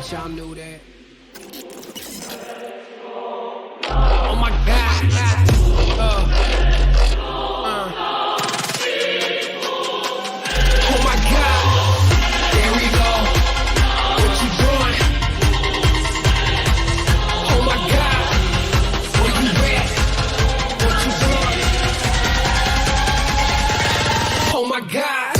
bet y'all knew that. Oh my God. Oh my God. There we go. What you doing? Oh my God. Where you at? What you doing? Oh my God.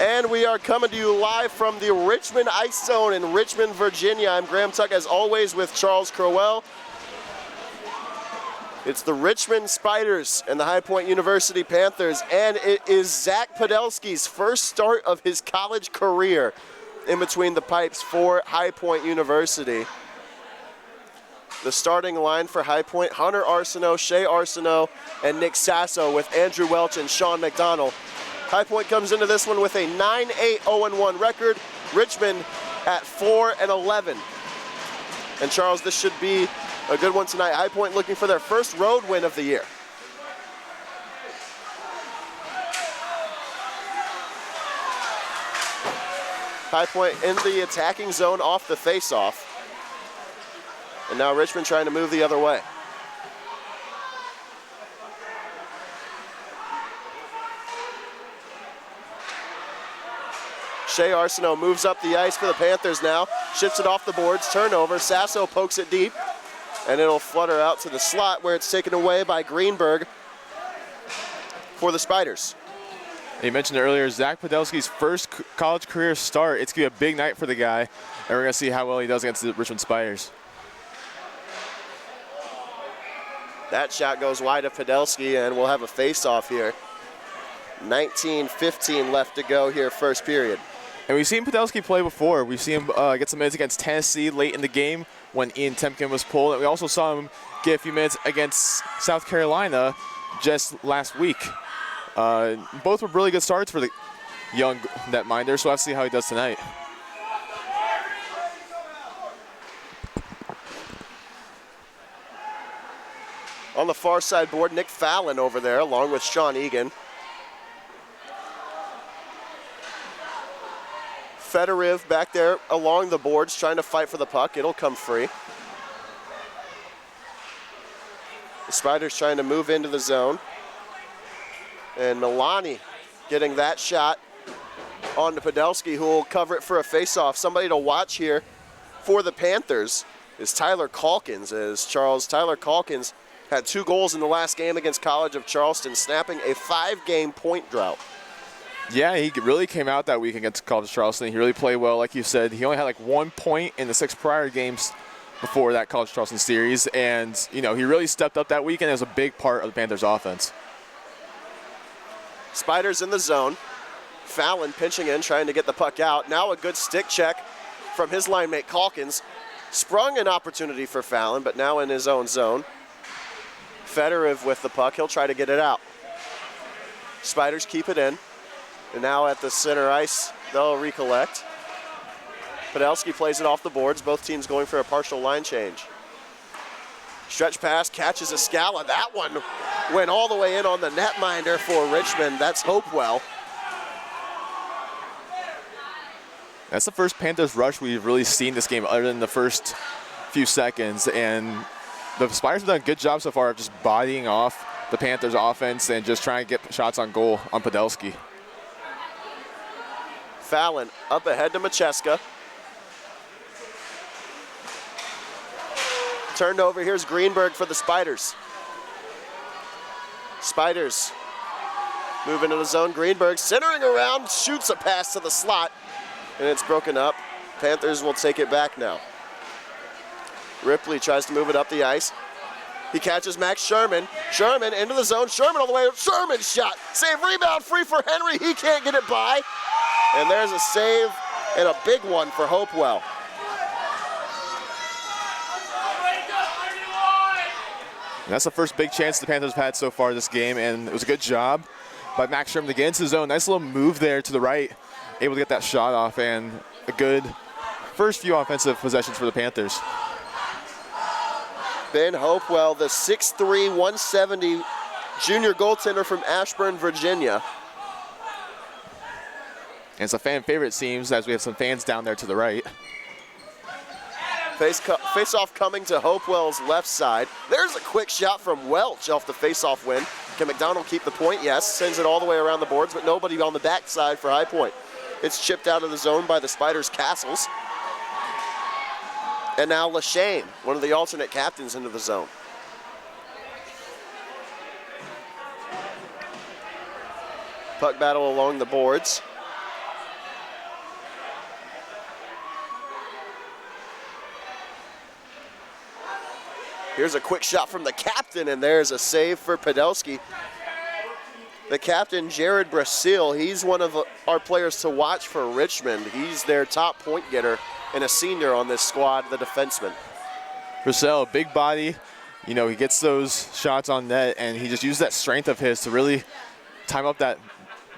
And we are coming to you live from the Richmond Ice Zone in Richmond, Virginia. I'm Graham Tuck, as always, with Charles Crowell. It's the Richmond Spiders and the High Point University Panthers, and it is Zach Podolsky's first start of his college career in between the pipes for High Point University. The starting line for High Point: Hunter Arsenault, Shea Arsenault, and Nick Sasso, with Andrew Welch and Sean McDonald. High Point comes into this one with a 9-8-0-1 record. Richmond at 4-11. And Charles, this should be a good one tonight. High Point looking for their first road win of the year. High Point in the attacking zone off the face-off. And now Richmond trying to move the other way. Shea Arsenault moves up the ice for the Panthers now. Shifts it off the boards, turnover. Sasso pokes it deep, and it'll flutter out to the slot where it's taken away by Greenberg for the Spiders. You mentioned earlier, Zach Podolsky's first college career start. It's going to be a big night for the guy, and we're going to see how well he does against the Richmond Spiders. That shot goes wide of Podolsky, and we'll have a face-off here. 19:15 left to go here, first period. And we've seen Podolsky play before. We've seen him get some minutes against Tennessee late in the game when Ian Temkin was pulled. And we also saw him get a few minutes against South Carolina just last week. Both were really good starts for the young netminder, so we'll have to see how he does tonight. On the far side board, Nick Fallon over there, along with Sean Egan. Fedoriv back there along the boards trying to fight for the puck. It'll come free. The Spiders trying to move into the zone. And Milani getting that shot onto Podolsky, who will cover it for a faceoff. Somebody to watch here for the Panthers is Tyler Calkins. As Charles, Tyler Calkins had 2 goals in the last game against College of Charleston, snapping a 5-game point drought. Yeah, he really came out that week against College of Charleston. He really played well, like you said. He only had like 1 point in the 6 prior games before that College of Charleston series. And, you know, he really stepped up that week, and it was a big part of the Panthers' offense. Spiders in the zone. Fallon pinching in, trying to get the puck out. Now a good stick check from his line mate Calkins. Sprung an opportunity for Fallon, but now in his own zone. Fedoriv with the puck. He'll try to get it out. Spiders keep it in. And now at the center ice, they'll recollect. Podolsky plays it off the boards. Both teams going for a partial line change. Stretch pass, catches a Scala. That one went all the way in on the netminder for Richmond. That's Hopewell. That's the first Panthers rush we've really seen this game, other than the first few seconds. And the Spiders have done a good job so far of just bodying off the Panthers' offense and just trying to get shots on goal on Podolsky. Fallon up ahead to Macheska. Turned over, here's Greenberg for the Spiders. Spiders move into the zone. Greenberg centering around, shoots a pass to the slot, and it's broken up. Panthers will take it back now. Ripley tries to move it up the ice. He catches Max Sherman. Sherman into the zone. Sherman all the way. Sherman shot. Save, rebound, free for Henry. He can't get it by. And there's a save and a big one for Hopewell. And that's the first big chance the Panthers have had so far this game, and it was a good job by Max Sherman to get into the zone. Nice little move there to the right, able to get that shot off, and a good first few offensive possessions for the Panthers. Ben Hopewell, the 6'3", 170 junior goaltender from Ashburn, Virginia. And it's a fan favorite, it seems, as we have some fans down there to the right. Face-off coming to Hopewell's left side. There's a quick shot from Welch off the face-off win. Can McDonald keep the point? Yes. Sends it all the way around the boards, but nobody on the backside for High Point. It's chipped out of the zone by the Spiders' Castles. And now Lashane, one of the alternate captains, into the zone. Puck battle along the boards. Here's a quick shot from the captain, and there's a save for Podolski. The captain, Jared Brasil, he's one of our players to watch for Richmond. He's their top point getter and a senior on this squad, the defenseman. Brasil, big body. You know, he gets those shots on net, and he just uses that strength of his to really time up that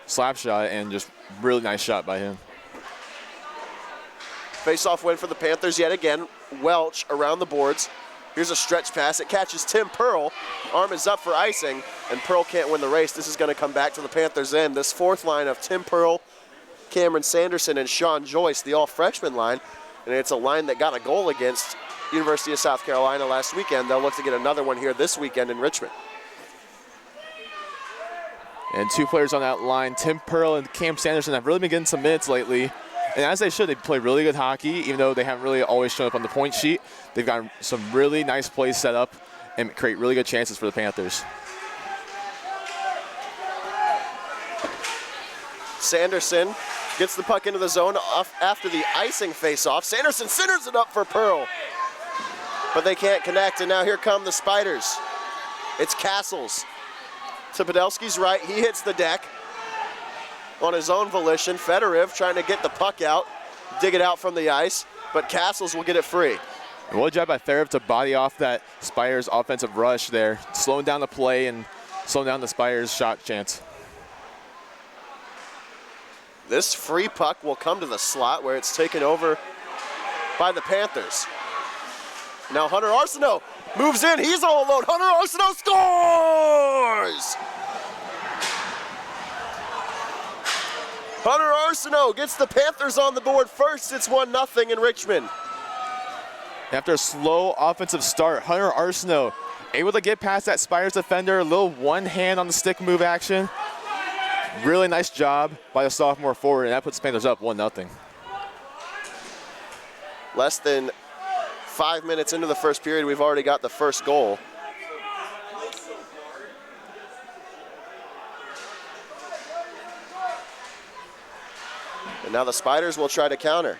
slap shot, and just really nice shot by him. Face-off win for the Panthers yet again. Welch around the boards. Here's a stretch pass. It catches Tim Pearl. Arm is up for icing, and Pearl can't win the race. This is going to come back to the Panthers' end. This fourth line of Tim Pearl, Cameron Sanderson, and Sean Joyce, the all-freshman line, and it's a line that got a goal against University of South Carolina last weekend. They'll look to get another one here this weekend in Richmond. And two players on that line, Tim Pearl and Cam Sanderson, have really been getting some minutes lately. And as they should, they play really good hockey, even though they haven't really always shown up on the point sheet. They've got some really nice plays set up and create really good chances for the Panthers. Sanderson gets the puck into the zone after the icing face-off. Sanderson centers it up for Pearl, but they can't connect, and now here come the Spiders. It's Castles. To Podolski's right, he hits the deck on his own volition. Fedorov trying to get the puck out, dig it out from the ice, but Castles will get it free. And what a job by Fedorov to body off that Spiders offensive rush there, slowing down the play and slowing down the Spiders shot chance. This free puck will come to the slot where it's taken over by the Panthers. Now Hunter Arsenault moves in, he's all alone. Hunter Arsenault scores! Hunter Arsenault gets the Panthers on the board first. It's 1-0 in Richmond. After a slow offensive start, Hunter Arsenault able to get past that Spiders defender, a little one hand on the stick move action. Really nice job by the sophomore forward, and that puts the Panthers up 1-0. Less than 5 minutes into the first period, we've already got the first goal. And now the Spiders will try to counter.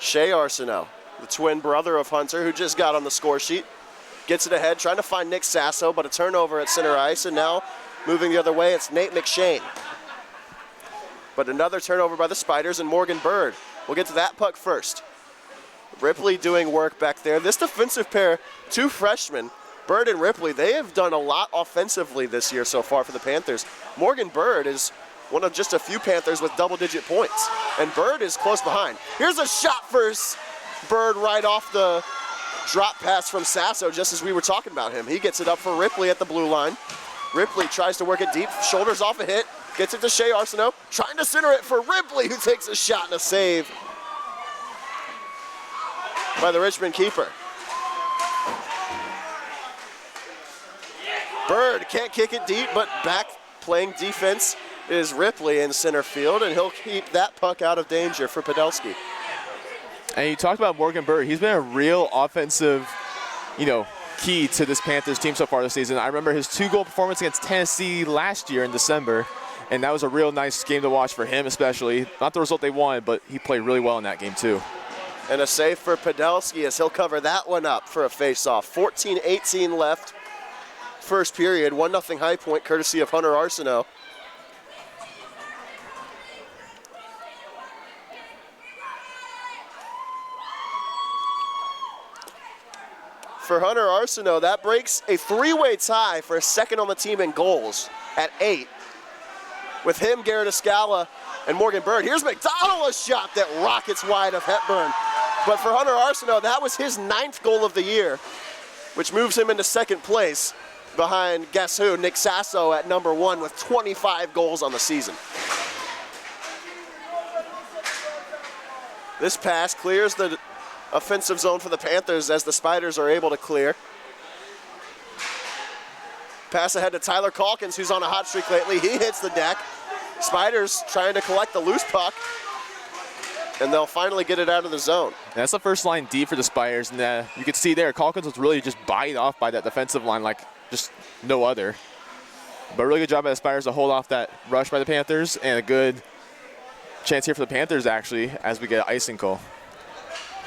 Shea Arsenault, the twin brother of Hunter, who just got on the score sheet, gets it ahead, trying to find Nick Sasso, but a turnover at center ice, and now moving the other way, it's Nate McShane. But another turnover by the Spiders, and Morgan Bird will get to that puck first. Ripley doing work back there. This defensive pair, two freshmen, Bird and Ripley, they have done a lot offensively this year so far for the Panthers. Morgan Bird is one of just a few Panthers with double-digit points, and Bird is close behind. Here's a shot for Bird right off the drop pass from Sasso, just as we were talking about him. He gets it up for Ripley at the blue line. Ripley tries to work it deep, shoulders off a hit, gets it to Shea Arsenault, trying to center it for Ripley, who takes a shot and a save by the Richmond keeper. Bird can't kick it deep, but back playing defense is Ripley in center field, and he'll keep that puck out of danger for Podolski. And you talked about Morgan Bird. He's been a real offensive, key to this Panthers team so far this season. I remember his 2-goal performance against Tennessee last year in December, and that was a real nice game to watch for him especially. Not the result they wanted, but he played really well in that game too. And a save for Podolski as he'll cover that one up for a face-off. 14-18 left, first period, 1-0 High Point, courtesy of Hunter Arsenault. For Hunter Arsenault, that breaks a 3-way tie for a second on the team in goals at 8. With him, Garrett Escala, and Morgan Bird. Here's McDonald, a shot that rockets wide of Hepburn. But for Hunter Arsenault, that was his 9th goal of the year, which moves him into second place behind, guess who, Nick Sasso at number 1 with 25 goals on the season. This pass clears the offensive zone for the Panthers as the Spiders are able to clear. Pass ahead to Tyler Calkins, who's on a hot streak lately. He hits the deck. Spiders trying to collect the loose puck. and they'll finally get it out of the zone. And that's the first line D for the Spiders, and you can see there, Calkins was really just buying off by that defensive line like just no other. But really good job by the Spiders to hold off that rush by the Panthers, and a good chance here for the Panthers, actually, as we get an icing call.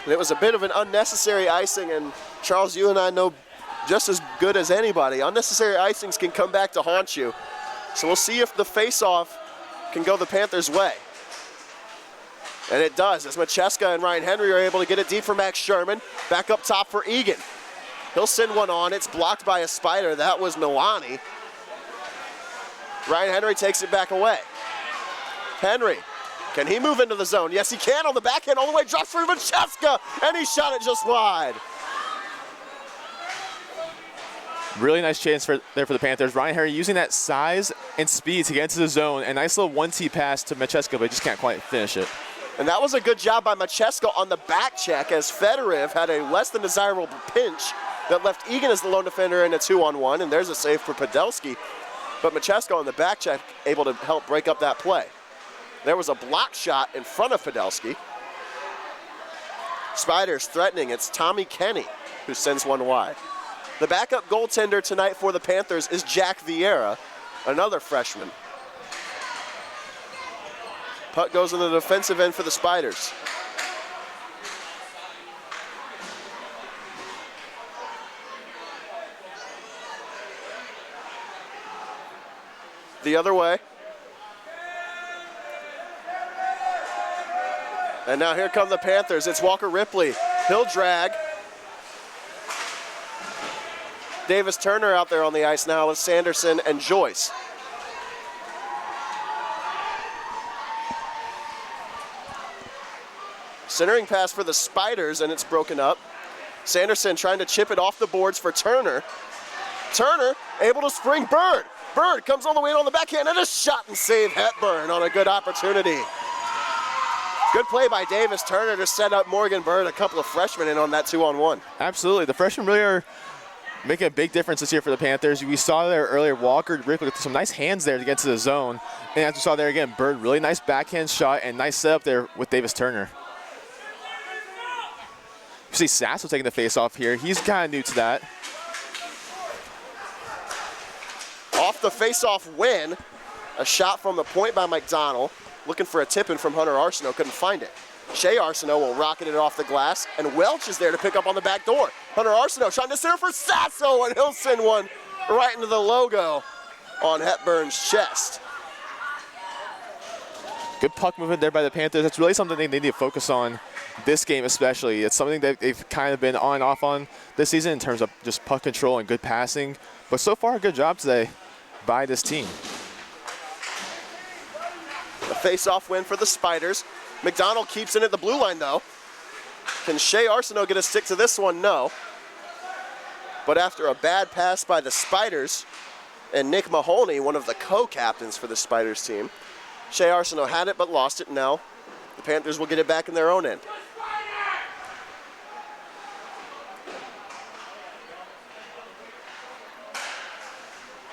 And it was a bit of an unnecessary icing, and Charles, you and I know just as good as anybody, unnecessary icings can come back to haunt you. So we'll see if the face-off can go the Panthers' way. And it does, as Macheska and Ryan Henry are able to get it deep for Max Sherman. Back up top for Egan. He'll send one on. It's blocked by a Spider. That was Milani. Ryan Henry takes it back away. Henry, can he move into the zone? Yes, he can on the backhand, all the way, drops for Macheska, and he shot it just wide. Really nice chance there for the Panthers. Ryan Henry using that size and speed to get into the zone, and nice little 1-2 pass to Macheska, but he just can't quite finish it. And that was a good job by Macheska on the back check, as Fedorov had a less than desirable pinch that left Egan as the lone defender in a 2-on-1, and there's a save for Podolski. But Macheska on the back check able to help break up that play. There was a block shot in front of Podolski. Spiders threatening. It's Tommy Kenny who sends one wide. The backup goaltender tonight for the Panthers is Jack Vieira, another freshman. Puck goes in the defensive end for the Spiders. The other way. And now here come the Panthers. It's Walker Ripley. He'll drag. Davis Turner out there on the ice now with Sanderson and Joyce. Centering pass for the Spiders, and it's broken up. Sanderson trying to chip it off the boards for Turner. Turner able to spring Bird. Bird comes all the way on the backhand, and a shot and save Hepburn on a good opportunity. Good play by Davis Turner to set up Morgan Bird, a couple of freshmen in on that 2-on-1. Absolutely. The freshmen really are making a big difference this year for the Panthers. We saw there earlier, Walker Ripley with some nice hands there to get to the zone. And as we saw there again, Bird, really nice backhand shot and nice setup there with Davis Turner. You see Sasso taking the face-off here. He's kind of new to that. Off the face-off win, a shot from the point by McDonald. Looking for a tip-in from Hunter Arsenault, couldn't find it. Shea Arsenault will rocket it off the glass, and Welch is there to pick up on the back door. Hunter Arsenault trying to center for Sasso, and he'll send one right into the logo on Hepburn's chest. Good puck movement there by the Panthers. That's really something they need to focus on this game especially. It's something that they've kind of been on and off on this season in terms of just puck control and good passing. But so far, a good job today by this team. A face-off win for the Spiders. McDonald keeps it at the blue line, though. Can Shea Arsenault get a stick to this one? No. But after a bad pass by the Spiders and Nick Mahoney, one of the co-captains for the Spiders team, Shea Arsenault had it but lost it. Now the Panthers will get it back in their own end.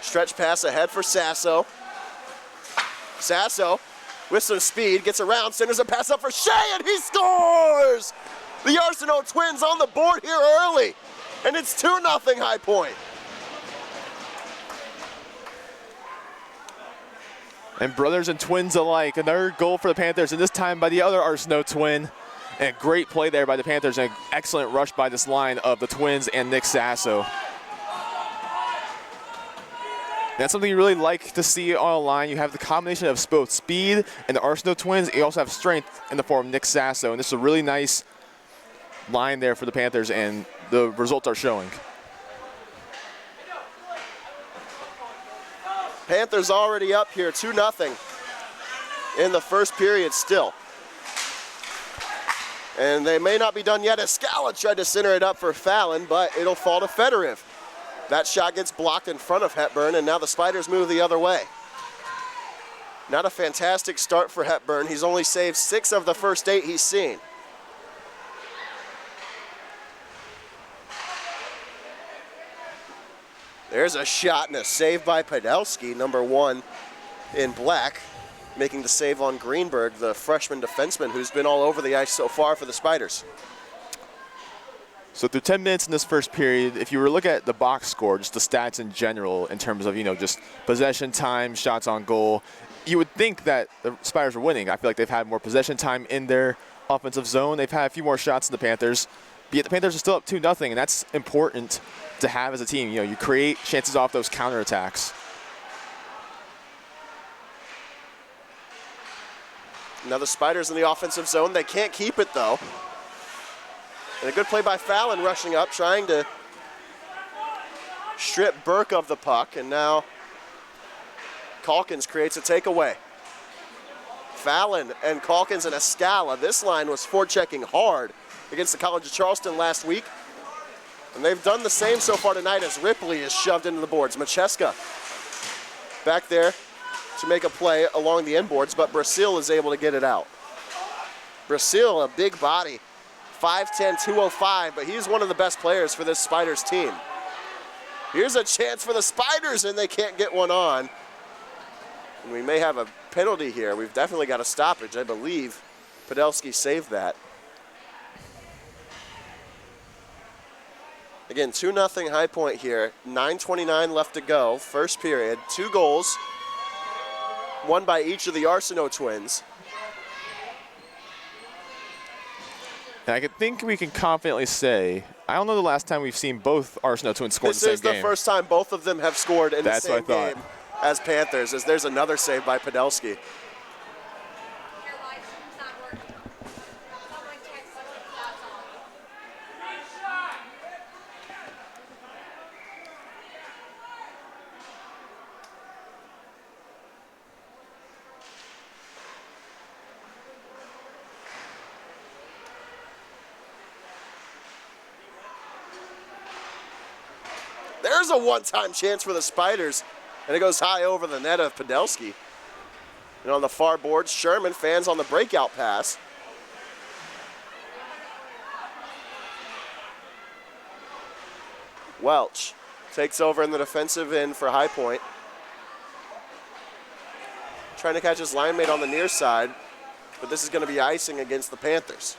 Stretch pass ahead for Sasso. Sasso, with some speed, gets around, centers a pass up for Shea, and he scores! The Arsenault Twins on the board here early, and it's 2-0 High Point. And brothers and twins alike, another goal for the Panthers, and this time by the other Arsenault twin. And a great play there by the Panthers, and an excellent rush by this line of the Twins and Nick Sasso. That's something you really like to see on a line. You have the combination of both speed and the Arsenault Twins. You also have strength in the form of Nick Sasso, and this is a really nice line there for the Panthers, and the results are showing. Panthers already up here, 2-0 in the first period still. And they may not be done yet. Escala tried to center it up for Fallon, but it'll fall to Fedorov. That shot gets blocked in front of Hepburn, and now the Spiders move the other way. Not a fantastic start for Hepburn. He's only saved 6 of the first 8 he's seen. There's a shot and a save by Podolski, number 1 in black. making the save on Greenberg, the freshman defenseman who's been all over the ice so far for the Spiders. So through 10 minutes in this first period, if you were to look at the box score, just the stats in general in terms of, just possession time, shots on goal, you would think that the Spiders are winning. I feel like they've had more possession time in their offensive zone. They've had a few more shots than the Panthers. But yet the Panthers are still up 2-0, and that's important to have as a team. You create chances off those counterattacks. Now the Spiders in the offensive zone. They can't keep it, though. And a good play by Fallon rushing up, trying to strip Burke of the puck. And now Calkins creates a takeaway. Fallon and Calkins and Escala. This line was forechecking hard against the College of Charleston last week. And they've done the same so far tonight as Ripley is shoved into the boards. Macheska back there to make a play along the end boards, but Brasil is able to get it out. Brasil, a big body, 5'10", 205, but he's one of the best players for this Spiders team. Here's a chance for the Spiders, and they can't get one on. And we may have a penalty here. We've definitely got a stoppage. I believe Podolsky saved that. Again, 2-0 High Point here. 9:29 left to go. First period. 2 goals. One by each of the Arsenault twins. And I think we can confidently say, I don't know the last time we've seen both Arsenault twins score in the same game. This is the first time both of them have scored in the same game as Panthers, as there's another save by Podolsky. There's a one-time chance for the Spiders, and it goes high over the net of Podolsky. And on the far boards, Sherman fans on the breakout pass. Welch takes over in the defensive end for High Point. Trying to catch his line mate on the near side, but this is going to be icing against the Panthers.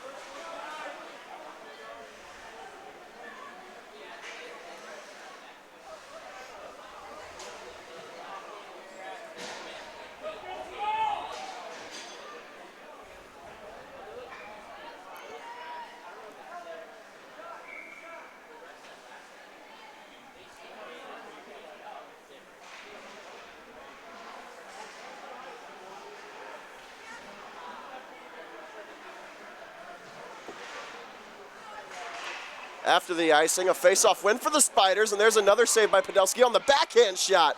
After the icing, a face-off win for the Spiders, and there's another save by Podolsky on the backhand shot.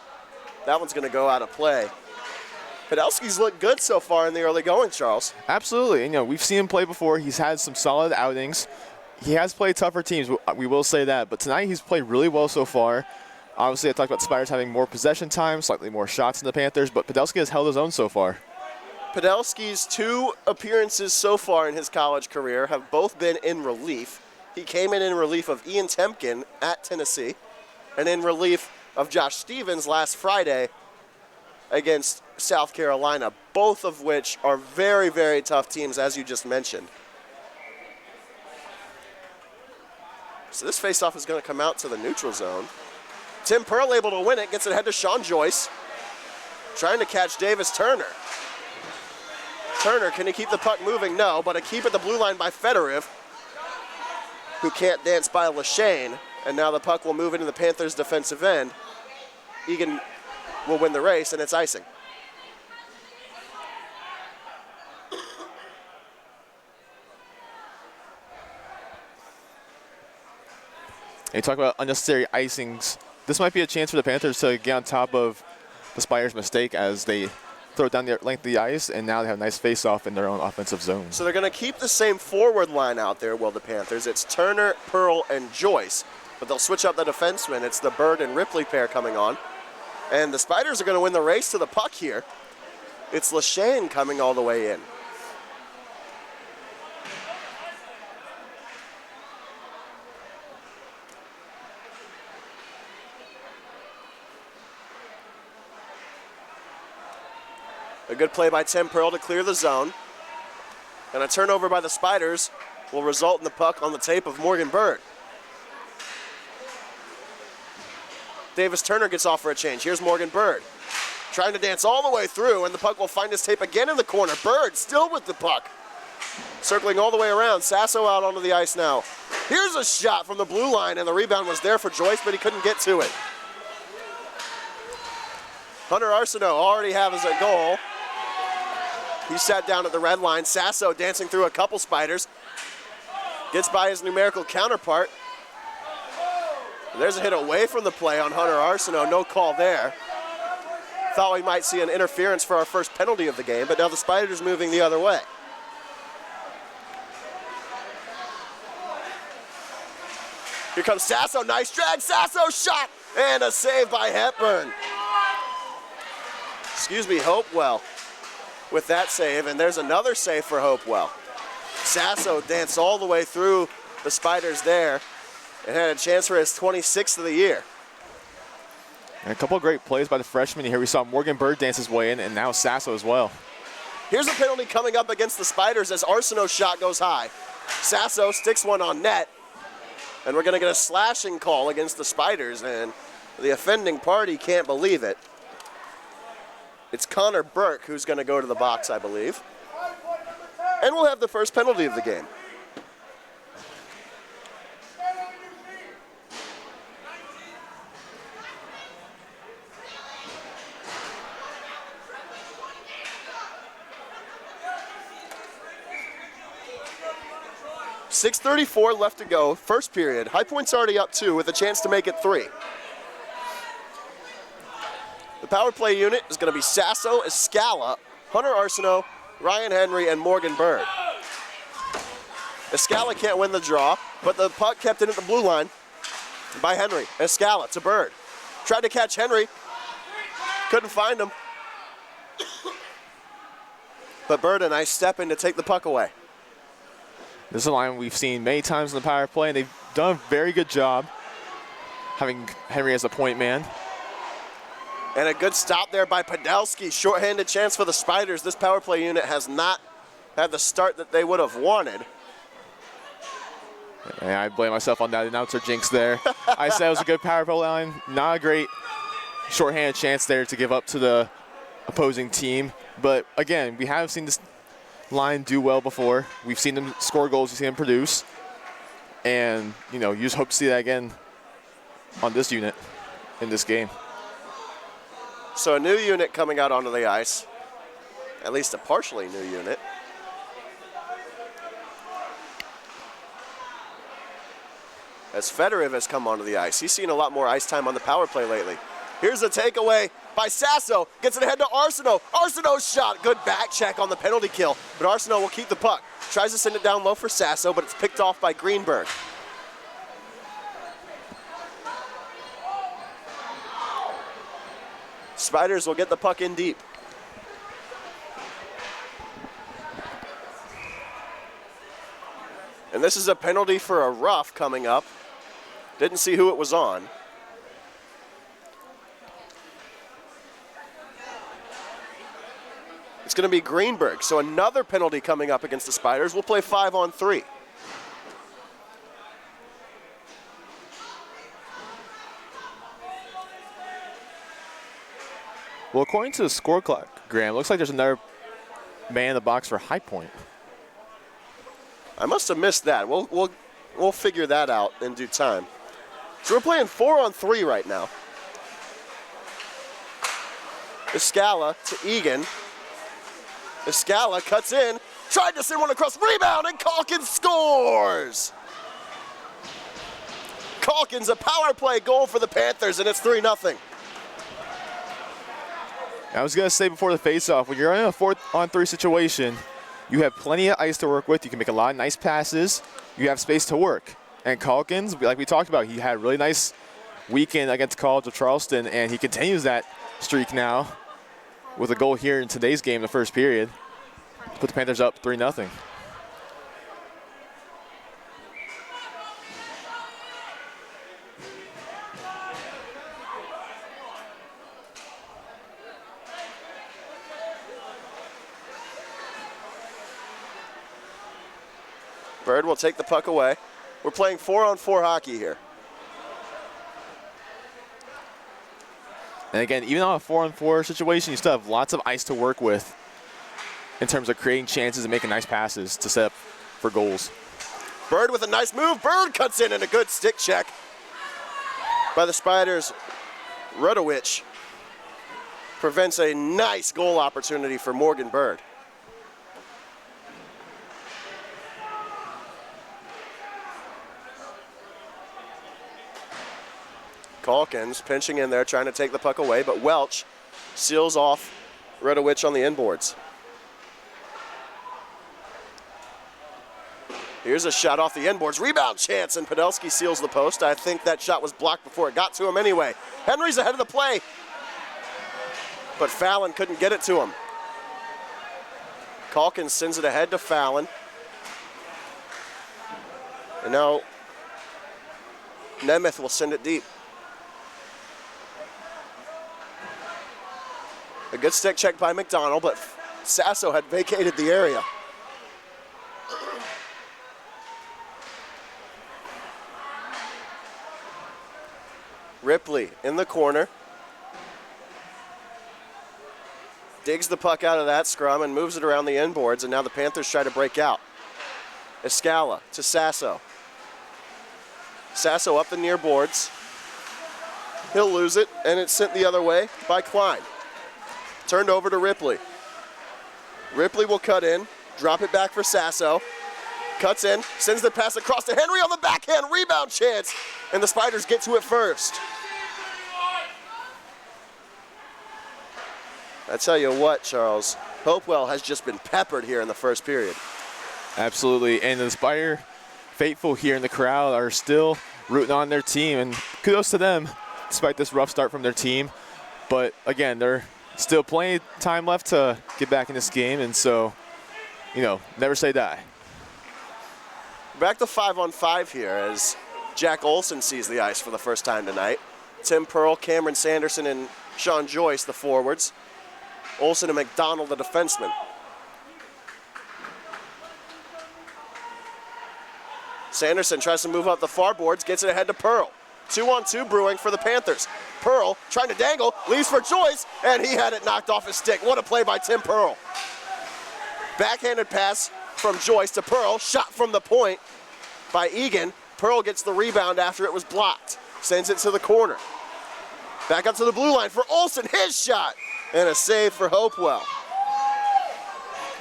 That one's going to go out of play. Podolsky's looked good so far in the early going, Charles. Absolutely. We've seen him play before. He's had some solid outings. He has played tougher teams, we will say that. But tonight he's played really well so far. Obviously, I talked about the Spiders having more possession time, slightly more shots than the Panthers, but Podolsky has held his own so far. Podolsky's 2 appearances so far in his college career have both been in relief. He came in relief of Ian Temkin at Tennessee and in relief of Josh Stevens last Friday against South Carolina, both of which are very, very tough teams, as you just mentioned. So this faceoff is going to come out to the neutral zone. Tim Pearl able to win it, gets it ahead to Sean Joyce. Trying to catch Davis Turner. Turner, can he keep the puck moving? No, but a keep at the blue line by Fedorov, who can't dance by Lashane, and now the puck will move into the Panthers' defensive end. Egan will win the race, and it's icing. And you talk about unnecessary icings. This might be a chance for the Panthers to get on top of the Spiders' mistake as they throw it down the length of the ice, and now they have a nice face-off in their own offensive zone. So they're going to keep the same forward line out there, the Panthers. It's Turner, Pearl, and Joyce, but they'll switch up the defensemen. It's the Bird and Ripley pair coming on. And the Spiders are going to win the race to the puck here. It's Lashane coming all the way in. A good play by Tim Pearl to clear the zone. And a turnover by the Spiders will result in the puck on the tape of Morgan Bird. Davis Turner gets off for a change. Here's Morgan Bird. Trying to dance all the way through, and the puck will find his tape again in the corner. Bird still with the puck. Circling all the way around. Sasso out onto the ice now. Here's a shot from the blue line, and the rebound was there for Joyce, but he couldn't get to it. Hunter Arsenault already has a goal. He sat down at the red line. Sasso dancing through a couple Spiders. Gets by his numerical counterpart. There's a hit away from the play on Hunter Arsenault. No call there. Thought we might see an interference for our first penalty of the game, but now the Spiders moving the other way. Here comes Sasso, nice drag, Sasso shot, and a save by Hepburn. Excuse me, Hopewell with that save, and there's another save for Hopewell. Sasso danced all the way through the Spiders there and had a chance for his 26th of the year. And a couple of great plays by the freshman here. We saw Morgan Bird dance his way in, and now Sasso as well. Here's a penalty coming up against the Spiders as Arsenault's shot goes high. Sasso sticks one on net, and we're going to get a slashing call against the Spiders, and the offending party can't believe it. It's Connor Burke who's going to go to the box, I believe. And we'll have the first penalty of the game. .634 left to go, first period. High Point's already up 2 with a chance to make it 3. The power play unit is going to be Sasso, Escala, Hunter Arsenault, Ryan Henry, and Morgan Bird. Escala can't win the draw, but the puck kept in at the blue line by Henry. Escala to Bird. Tried to catch Henry, couldn't find him. But Bird, a nice step in to take the puck away. This is a line we've seen many times in the power play, and they've done a very good job having Henry as a point man. And a good stop there by Podolsky. Shorthanded chance for the Spiders. This power play unit has not had the start that they would have wanted. And I blame myself on that announcer jinx there. I said it was a good power play line. Not a great shorthanded chance there to give up to the opposing team. But again, we have seen this line do well before. We've seen them score goals. We've seen them produce. And, you know, you just hope to see that again on this unit in this game. So a new unit coming out onto the ice, at least a partially new unit. As Fedorov has come onto the ice. He's seen a lot more ice time on the power play lately. Here's a takeaway by Sasso. Gets it ahead to Arsenault. Arsenault's shot. Good back check on the penalty kill, but Arsenault will keep the puck. Tries to send it down low for Sasso, but it's picked off by Greenberg. Spiders will get the puck in deep. And this is a penalty for a rough coming up. Didn't see who it was on. It's going to be Greenberg. So another penalty coming up against the Spiders. We'll play 5-on-3. Well, according to the score clock, Graham, looks like there's another man in the box for High Point. I must have missed that. We'll figure that out in due time. So we're playing 4-on-3 right now. Escala to Egan. Escala cuts in, tried to send one across, rebound, and Calkins scores! Calkins, a power play goal for the Panthers, and it's 3-0. I was going to say before the face-off, when you're in a 4-on-3 situation, you have plenty of ice to work with. You can make a lot of nice passes. You have space to work. And Calkins, like we talked about, he had a really nice weekend against College of Charleston, and he continues that streak now with a goal here in today's game, the first period. Put the Panthers up 3-0. Bird will take the puck away. We're playing 4-on-4 hockey here. And again, even on a 4-on-4 situation, you still have lots of ice to work with in terms of creating chances and making nice passes to set up for goals. Bird with a nice move. Bird cuts in and a good stick check by the Spiders. Rudowich prevents a nice goal opportunity for Morgan Bird. Calkins pinching in there, trying to take the puck away, but Welch seals off Rudowich on the inboards. Here's a shot off the inboards. Rebound chance, and Podolsky seals the post. I think that shot was blocked before it got to him anyway. Henry's ahead of the play, but Fallon couldn't get it to him. Calkins sends it ahead to Fallon. And now Nemeth will send it deep. A good stick check by McDonald, but Sasso had vacated the area. Ripley in the corner. Digs the puck out of that scrum and moves it around the inboards, and now the Panthers try to break out. Escala to Sasso. Sasso up the near boards. He'll lose it, and it's sent the other way by Klein. Turned over to Ripley. Ripley will cut in, drop it back for Sasso. Cuts in, sends the pass across to Henry on the backhand, rebound chance, and the Spiders get to it first. I tell you what, Charles, Hopewell has just been peppered here in the first period. Absolutely, and the Spider faithful here in the crowd are still rooting on their team, and kudos to them despite this rough start from their team. But again, they're still plenty of time left to get back in this game, and so, never say die. Back to 5-on-5 here as Jack Olson sees the ice for the first time tonight. Tim Pearl, Cameron Sanderson, and Sean Joyce, the forwards. Olson and McDonald, the defenseman. Sanderson tries to move up the far boards, gets it ahead to Pearl. 2-on-2 brewing for the Panthers. Pearl trying to dangle, leaves for Joyce, and he had it knocked off his stick. What a play by Tim Pearl. Backhanded pass from Joyce to Pearl, shot from the point by Egan. Pearl gets the rebound after it was blocked, sends it to the corner. Back up to the blue line for Olson, his shot, and a save for Hopewell.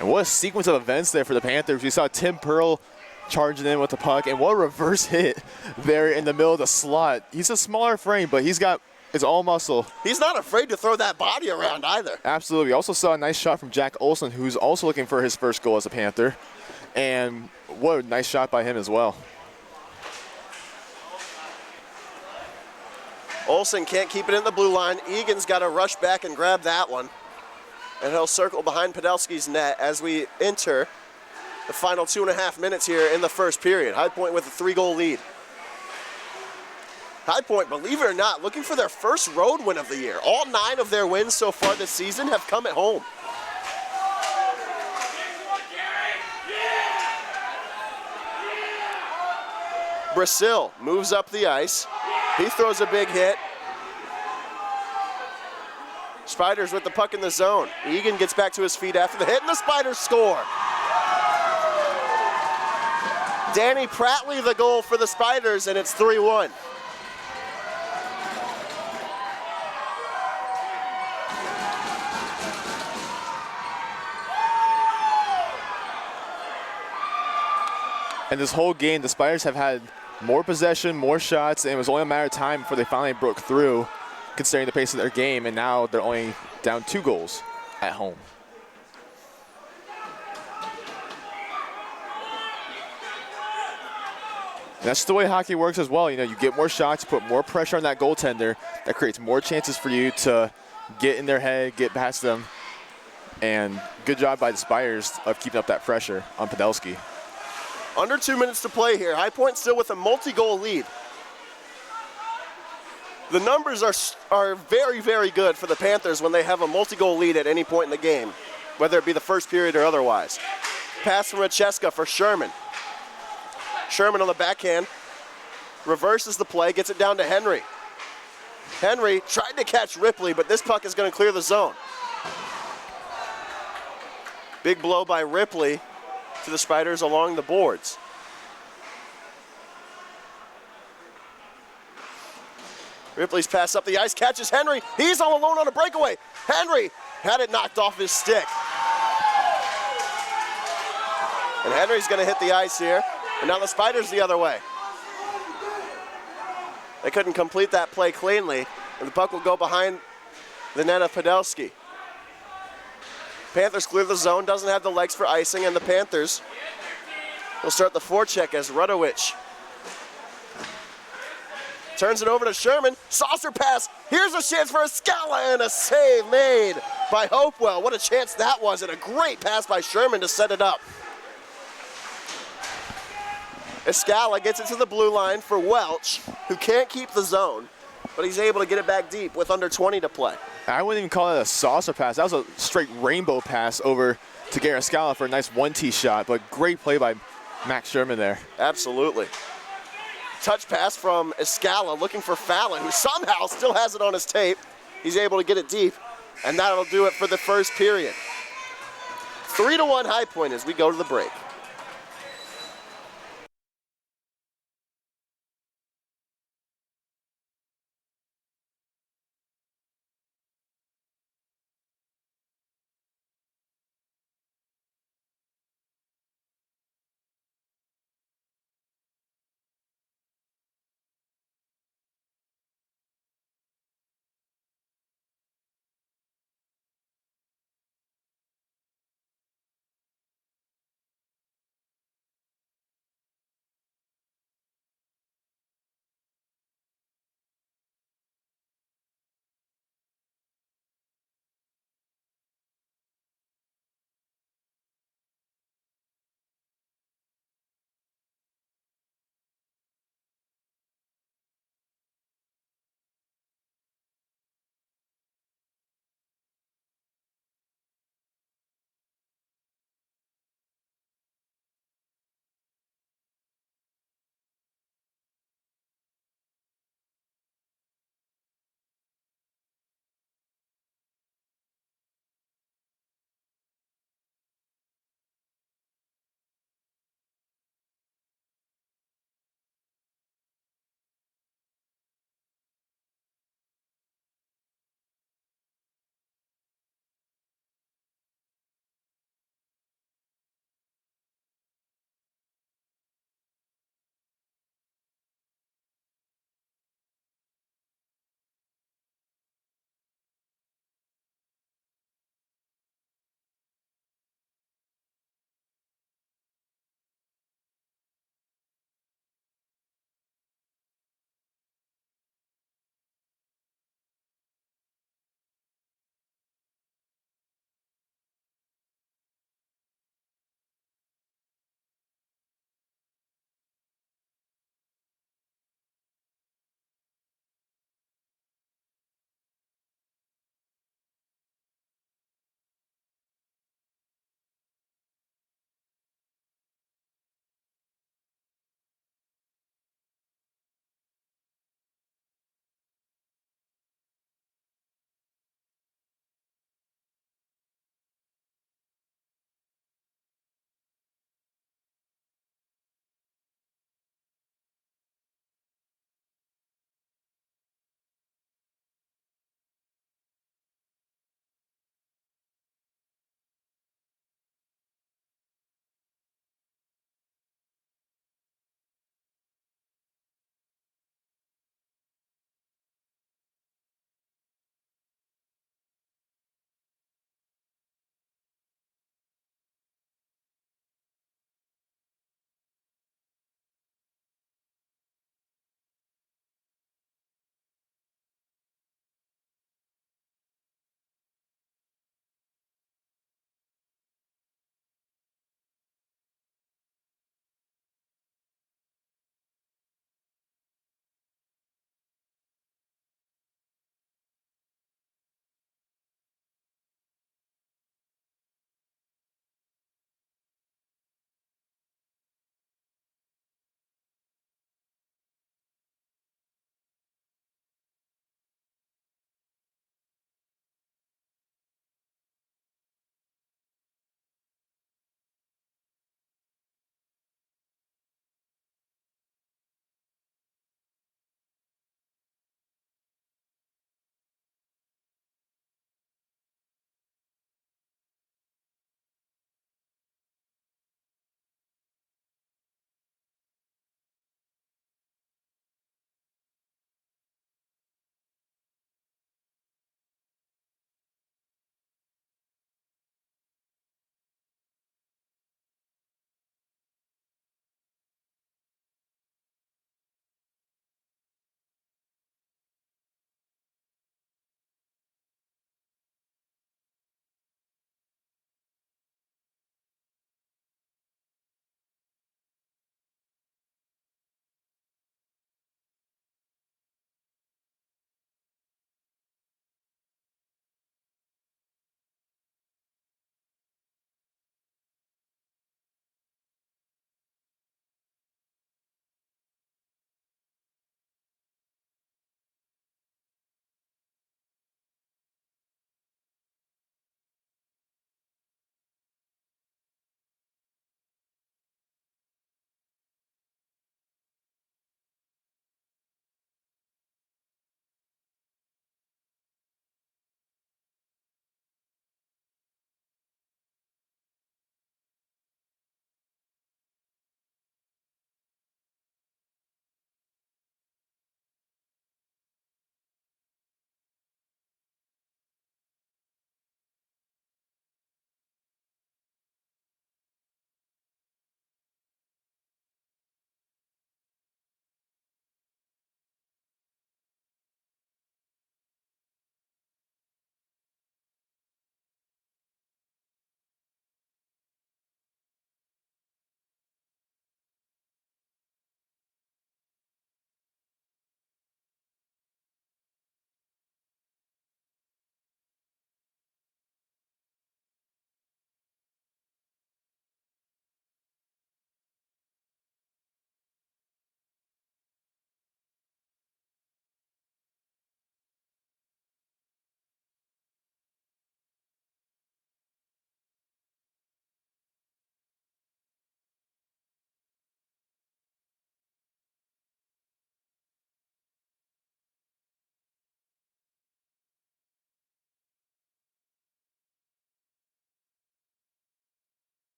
And what a sequence of events there for the Panthers. We saw Tim Pearl charging in with the puck, and what a reverse hit there in the middle of the slot. He's a smaller frame, but he's got his all muscle. He's not afraid to throw that body around either. Absolutely. We also saw a nice shot from Jack Olson, who's also looking for his first goal as a Panther. And what a nice shot by him as well. Olson can't keep it in the blue line. Egan's got to rush back and grab that one. And he'll circle behind Podolsky's net as we enter the final 2.5 minutes here in the first period. High Point with a 3-goal lead. High Point, believe it or not, looking for their first road win of the year. All 9 of their wins so far this season have come at home. Brasil moves up the ice. He throws a big hit. Spiders with the puck in the zone. Egan gets back to his feet after the hit, and the Spiders score. Danny Prattley the goal for the Spiders, and it's 3-1. And this whole game, the Spiders have had more possession, more shots, and it was only a matter of time before they finally broke through, considering the pace of their game, and now they're only down 2 goals at home. And that's the way hockey works as well. You get more shots, put more pressure on that goaltender. That creates more chances for you to get in their head, get past them. And good job by the Spiders of keeping up that pressure on Podolsky. Under 2 minutes to play here. High Point still with a multi-goal lead. The numbers are very, very good for the Panthers when they have a multi-goal lead at any point in the game, whether it be the first period or otherwise. Pass from Racheska for Sherman. Sherman on the backhand. Reverses the play, gets it down to Henry. Henry tried to catch Ripley, but this puck is going to clear the zone. Big blow by Ripley to the Spiders along the boards. Ripley's pass up the ice, catches Henry. He's all alone on a breakaway. Henry had it knocked off his stick. And Henry's going to hit the ice here. And now the Spiders the other way. They couldn't complete that play cleanly, and the puck will go behind the net of Podolsky. Panthers clear the zone, doesn't have the legs for icing, and the Panthers will start the forecheck as Rudowich turns it over to Sherman. Saucer pass. Here's a chance for Escala, and a save made by Hopewell. What a chance that was, and a great pass by Sherman to set it up. Escala gets it to the blue line for Welch, who can't keep the zone, but he's able to get it back deep with under 20 to play. I wouldn't even call it a saucer pass. That was a straight rainbow pass over to Garrett Escala for a nice 1-tee shot, but great play by Max Sherman there. Absolutely. Touch pass from Escala looking for Fallon, who somehow still has it on his tape. He's able to get it deep, and that'll do it for the first period. 3-1 High Point as we go to the break.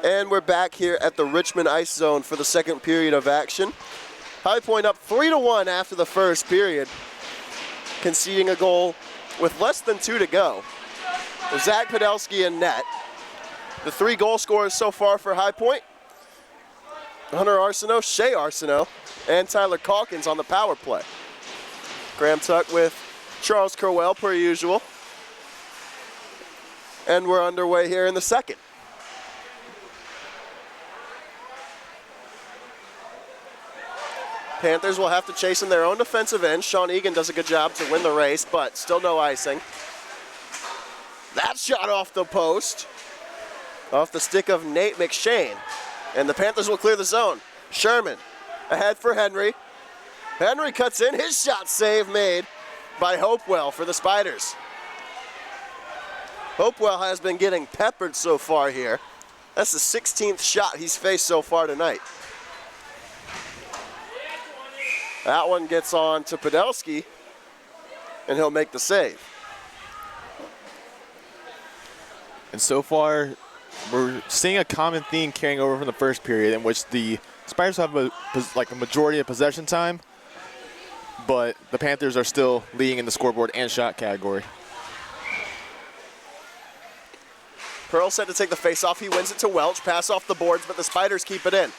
And we're back here at the Richmond Ice Zone for the second period of action. High Point up 3-1 after the first period, conceding a goal with less than 2 to go. Zach Podolsky in net. The 3 goal scorers so far for High Point: Hunter Arsenault, Shea Arsenault, and Tyler Calkins on the power play. Graham Tuck with Charles Crowell per usual. And we're underway here in the second. Panthers will have to chase in their own defensive end. Sean Egan does a good job to win the race, but still no icing. That shot off the post, off the stick of Nate McShane. And the Panthers will clear the zone. Sherman ahead for Henry. Henry cuts in, his shot save made by Hopewell for the Spiders. Hopewell has been getting peppered so far here. That's the 16th shot he's faced so far tonight. That one gets on to Podolsky, and he'll make the save. And so far, we're seeing a common theme carrying over from the first period, in which the Spiders have a majority of possession time, but the Panthers are still leading in the scoreboard and shot category. Pearl set to take the face-off. He wins it to Welch. Pass off the boards, but the Spiders keep it in.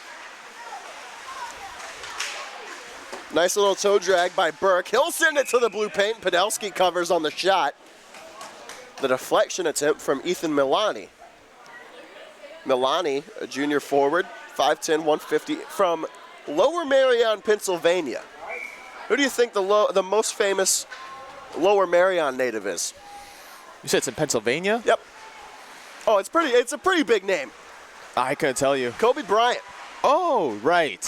Nice little toe drag by Burke. He'll send it to the blue paint. Podolsky covers on the shot. The deflection attempt from Ethan Milani. Milani, a junior forward, 5'10", 150, from Lower Merion, Pennsylvania. Who do you think the most famous Lower Merion native is? You said it's in Pennsylvania? Yep. Oh, it's a pretty big name. I couldn't tell you. Kobe Bryant. Oh, right.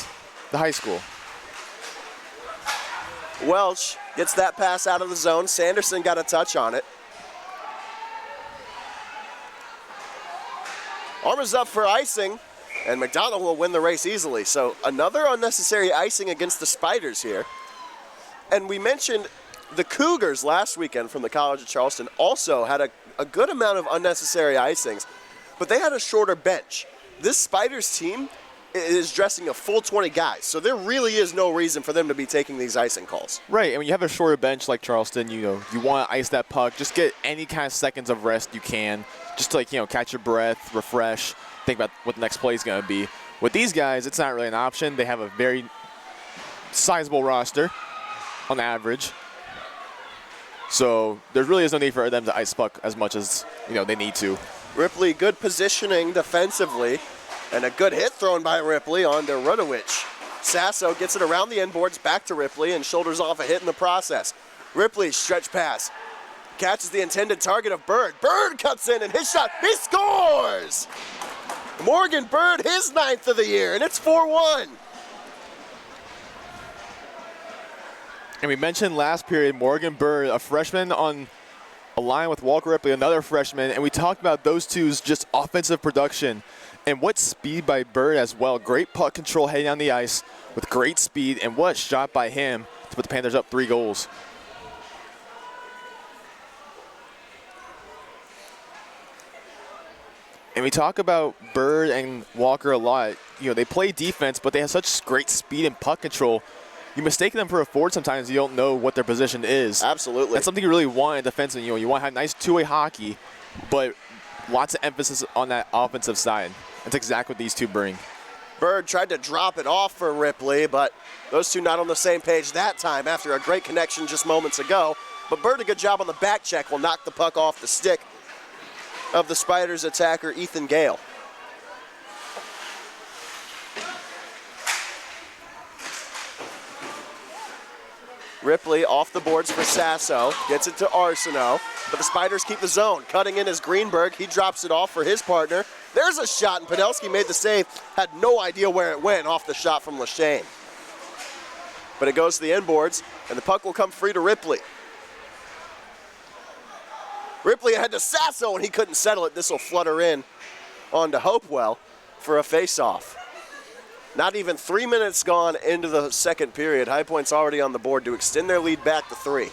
The high school. Welch gets that pass out of the zone. Sanderson got a touch on it. Armor's up for icing, and McDonald will win the race easily. So another unnecessary icing against the Spiders here. And we mentioned the Cougars last weekend from the College of Charleston also had a good amount of unnecessary icings, but they had a shorter bench. This Spiders team is dressing a full 20 guys, so there really is no reason for them to be taking these icing calls. Right, and when you have a shorter bench like Charleston, you want to ice that puck, just get any kind of seconds of rest you can, just to catch your breath, refresh, think about what the next play is going to be. With these guys, it's not really an option. They have a very sizable roster on average, so there really is no need for them to ice puck as much as they need to. Ripley, good positioning defensively. And a good hit thrown by Ripley onto Rudowich. Sasso gets it around the end boards, back to Ripley, and shoulders off a hit in the process. Ripley, stretch pass. Catches the intended target of Bird. Bird cuts in, and his shot, he scores! Morgan Bird, his 9th of the year, and it's 4-1. And we mentioned last period, Morgan Bird, a freshman on a line with Walker Ripley, another freshman, and we talked about those two's just offensive production. And what speed by Bird as well. Great puck control heading down the ice with great speed, and what shot by him to put the Panthers up 3 goals. And we talk about Bird and Walker a lot. They play defense, but they have such great speed and puck control. You mistake them for a forward sometimes. You don't know what their position is. Absolutely. That's something you really want in defense. You want to have nice two-way hockey, but lots of emphasis on that offensive side. That's exactly what these two bring. Bird tried to drop it off for Ripley, but those two not on the same page that time after a great connection just moments ago. But Bird, a good job on the back check, will knock the puck off the stick of the Spiders attacker, Ethan Gale. Ripley off the boards for Sasso, gets it to Arsenault, but the Spiders keep the zone. Cutting in is Greenberg, he drops it off for his partner. There's a shot, and Podolsky made the save, had no idea where it went off the shot from Lachane. But it goes to the end boards, and the puck will come free to Ripley. Ripley ahead to Sasso, and he couldn't settle it. This will flutter in onto Hopewell for a face-off. Not even 3 minutes gone into the second period. High Point's already on the board to extend their lead back to 3.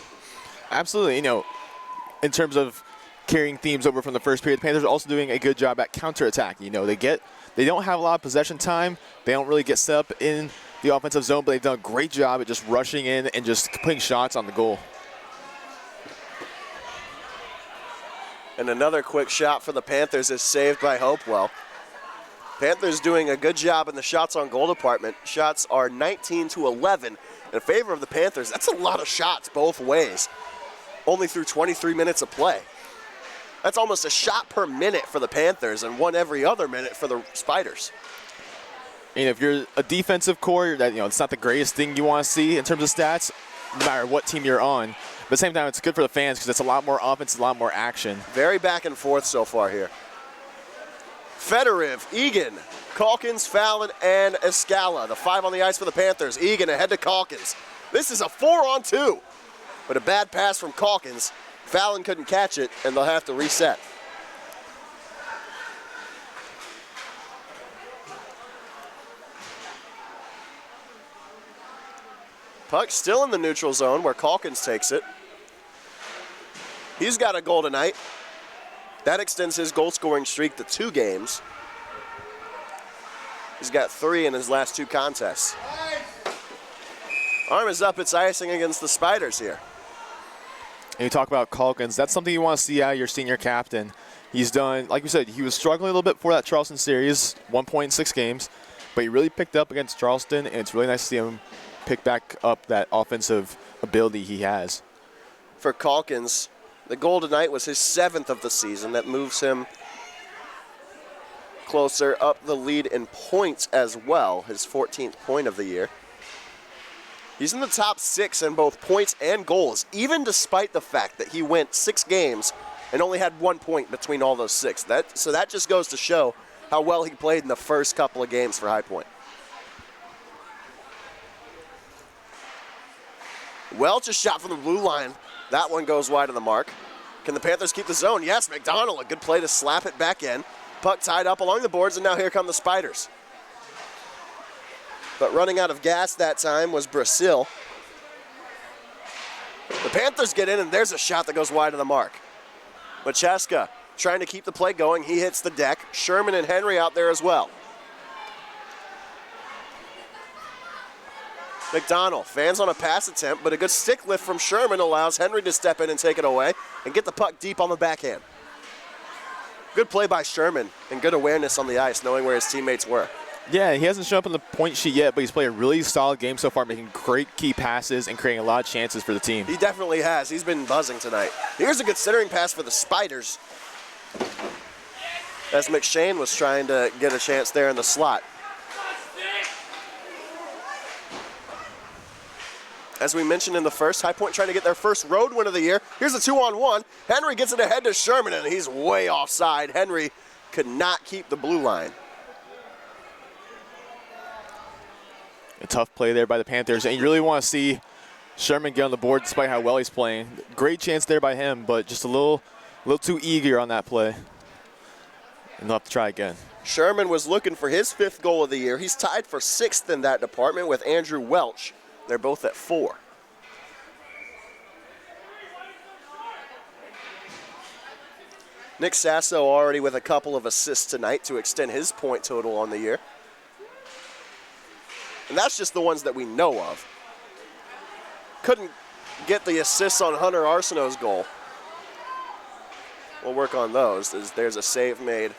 Absolutely. In terms of carrying themes over from the first period. The Panthers are also doing a good job at counterattack. You know, they don't have a lot of possession time. They don't really get set up in the offensive zone, but they've done a great job at just rushing in and just putting shots on the goal. And another quick shot for the Panthers is saved by Hopewell. Panthers doing a good job in the shots on goal department. Shots are 19-11 in favor of the Panthers. That's a lot of shots both ways, only through 23 minutes of play. That's almost a shot per minute for the Panthers and one every other minute for the Spiders. And if you're a defensive core, that it's not the greatest thing you want to see in terms of stats, no matter what team you're on. But at the same time, it's good for the fans because it's a lot more offense, a lot more action. Very back and forth so far here. Fedoriv, Egan, Calkins, Fallon, and Escala. The 5 on the ice for the Panthers. Egan ahead to Calkins. This is a 4-on-2, but a bad pass from Calkins. Fallon couldn't catch it, and they'll have to reset. Puck still in the neutral zone where Calkins takes it. He's got a goal tonight. That extends his goal-scoring streak to 2 games. He's got 3 in his last 2 contests. Arm is up. It's icing against the Spiders here. And you talk about Calkins. That's something you want to see out of your senior captain. He's done, like you said, he was struggling a little bit for that Charleston series, 1 point in 6 games, but he really picked up against Charleston, and it's really nice to see him pick back up that offensive ability he has. For Calkins, the goal tonight was his 7th of the season. That moves him closer up the lead in points as well, his 14th point of the year. He's in the top 6 in both points and goals, even despite the fact that he went 6 games and only had 1 point between all those 6. So that just goes to show how well he played in the first couple of games for High Point. Welch, a shot from the blue line. That one goes wide of the mark. Can the Panthers keep the zone? Yes, McDonald, a good play to slap it back in. Puck tied up along the boards, and now here come the Spiders. But running out of gas that time was Brazil. The Panthers get in, and there's a shot that goes wide of the mark. Macheska trying to keep the play going. He hits the deck. Sherman and Henry out there as well. McDonald fans on a pass attempt, but a good stick lift from Sherman allows Henry to step in and take it away and get the puck deep on the backhand. Good play by Sherman and good awareness on the ice, knowing where his teammates were. Yeah, he hasn't shown up on the point sheet yet, but he's played a really solid game so far, making great key passes and creating a lot of chances for the team. He definitely has. He's been buzzing tonight. Here's a good centering pass for the Spiders, as McShane was trying to get a chance there in the slot. As we mentioned in the first, High Point trying to get their first road win of the year. Here's a 2-on-1. Henry gets it ahead to Sherman, and he's way offside. Henry could not keep the blue line. A tough play there by the Panthers, and you really want to see Sherman get on the board despite how well he's playing. Great chance there by him, but just a little too eager on that play. And they'll have to try again. Sherman was looking for his 5th goal of the year. He's tied for 6th in that department with Andrew Welch. They're both at 4. Nick Sasso already with a couple of assists tonight to extend his point total on the year. And that's just the ones that we know of. Couldn't get the assists on Hunter Arsenault's goal. We'll work on those. There's a save made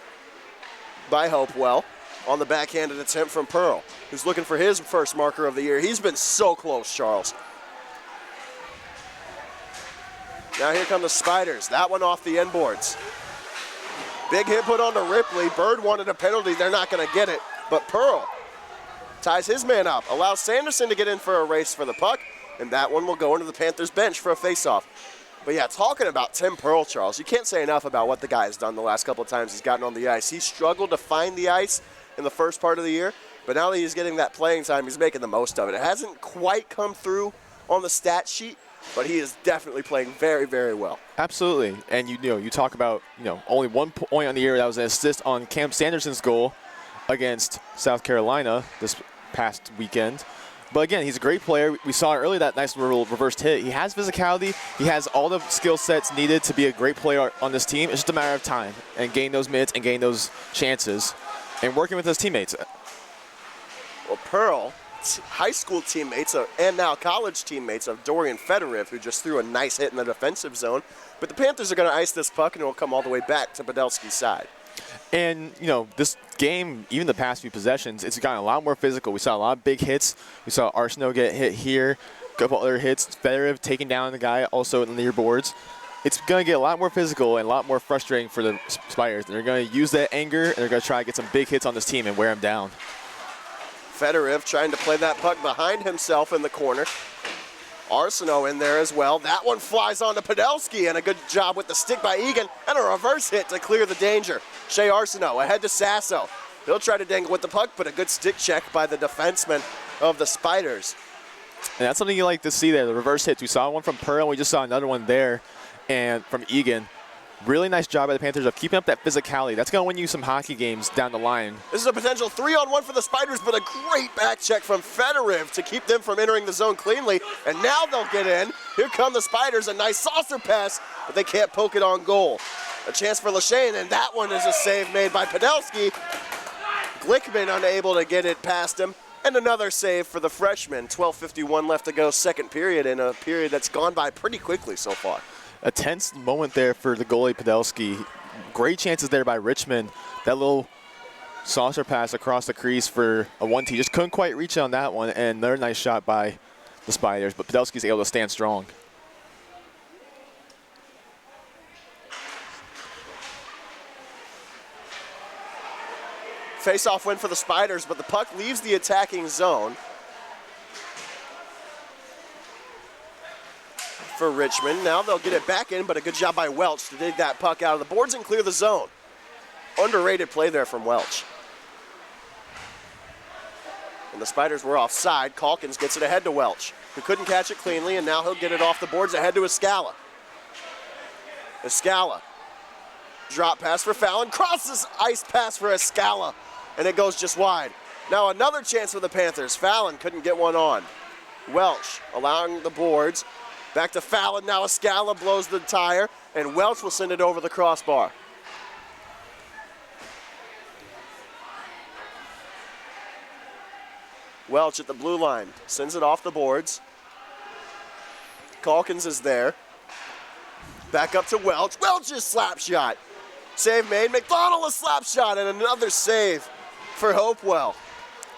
by Hopewell on the backhanded attempt from Pearl, who's looking for his first marker of the year. He's been so close, Charles. Now here come the Spiders. That one off the end boards. Big hit put on to Ripley. Bird wanted a penalty. They're not going to get it. But Pearl ties his man up, allows Sanderson to get in for a race for the puck, and that one will go into the Panthers bench for a faceoff. But yeah, talking about Tim Pearl, Charles, you can't say enough about what the guy has done the last couple of times he's gotten on the ice. He struggled to find the ice in the first part of the year, but now that he's getting that playing time, he's making the most of it. It hasn't quite come through on the stat sheet, but he is definitely playing very, very well. Absolutely, and you talk about only 1 point on the year. That was an assist on Cam Sanderson's goal against South Carolina this past weekend. But again, he's a great player. We saw earlier that nice little reversed hit. He has physicality. He has all the skill sets needed to be a great player on this team. It's just a matter of time and gain those minutes and gain those chances and working with his teammates. Well, Pearl, high school teammates and now college teammates of Dorian Fedorov, who just threw a nice hit in the defensive zone. But the Panthers are going to ice this puck, and it will come all the way back to Podolski's side. And, you know, this game, even the past few possessions, it's gotten a lot more physical. We saw a lot of big hits. We saw Arsenault get hit here, a couple other hits. Fedorov taking down the guy also in the near boards. It's going to get a lot more physical and a lot more frustrating for the Spiders. They're going to use that anger, and they're going to try to get some big hits on this team and wear them down. Fedorov trying to play that puck behind himself in the corner. Arsenault in there as well. That one flies on to Podolski, and a good job with the stick by Egan, and a reverse hit to clear the danger. Shea Arsenault ahead to Sasso. He'll try to dangle with the puck, but a good stick check by the defenseman of the Spiders. And that's something you like to see there, the reverse hits. We saw one from Pearl, we just saw another one there, and from Egan. Really nice job by the Panthers of keeping up that physicality. That's going to win you some hockey games down the line. This is a potential 3-on-1 for the Spiders, but a great back check from Fedorov to keep them from entering the zone cleanly. And now they'll get in. Here come the Spiders, a nice saucer pass, but they can't poke it on goal. A chance for Lachane, and that one is a save made by Podolski. Glickman unable to get it past him. And another save for the freshman. 12:51 left to go, second period, in a period that's gone by pretty quickly so far. A tense moment there for the goalie Podolski. Great chances there by Richmond. That little saucer pass across the crease for a 1-T. Just couldn't quite reach on that one, and another nice shot by the Spiders, but Podolski's able to stand strong. Face-off win for the Spiders, but the puck leaves the attacking zone for Richmond. Now they'll get it back in, but a good job by Welch to dig that puck out of the boards and clear the zone. Underrated play there from Welch. And the Spiders were offside. Calkins gets it ahead to Welch, who couldn't catch it cleanly, and now he'll get it off the boards ahead to Escala. Escala. Drop pass for Fallon. Crosses ice pass for Escala, and it goes just wide. Now another chance for the Panthers. Fallon couldn't get one on. Welch allowing the boards. Back to Fallon, now Escala blows the tire, and Welch will send it over the crossbar. Welch at the blue line, sends it off the boards. Calkins is there. Back up to Welch. Welch's slap shot. Save made. McDonald a slap shot, and another save for Hopewell.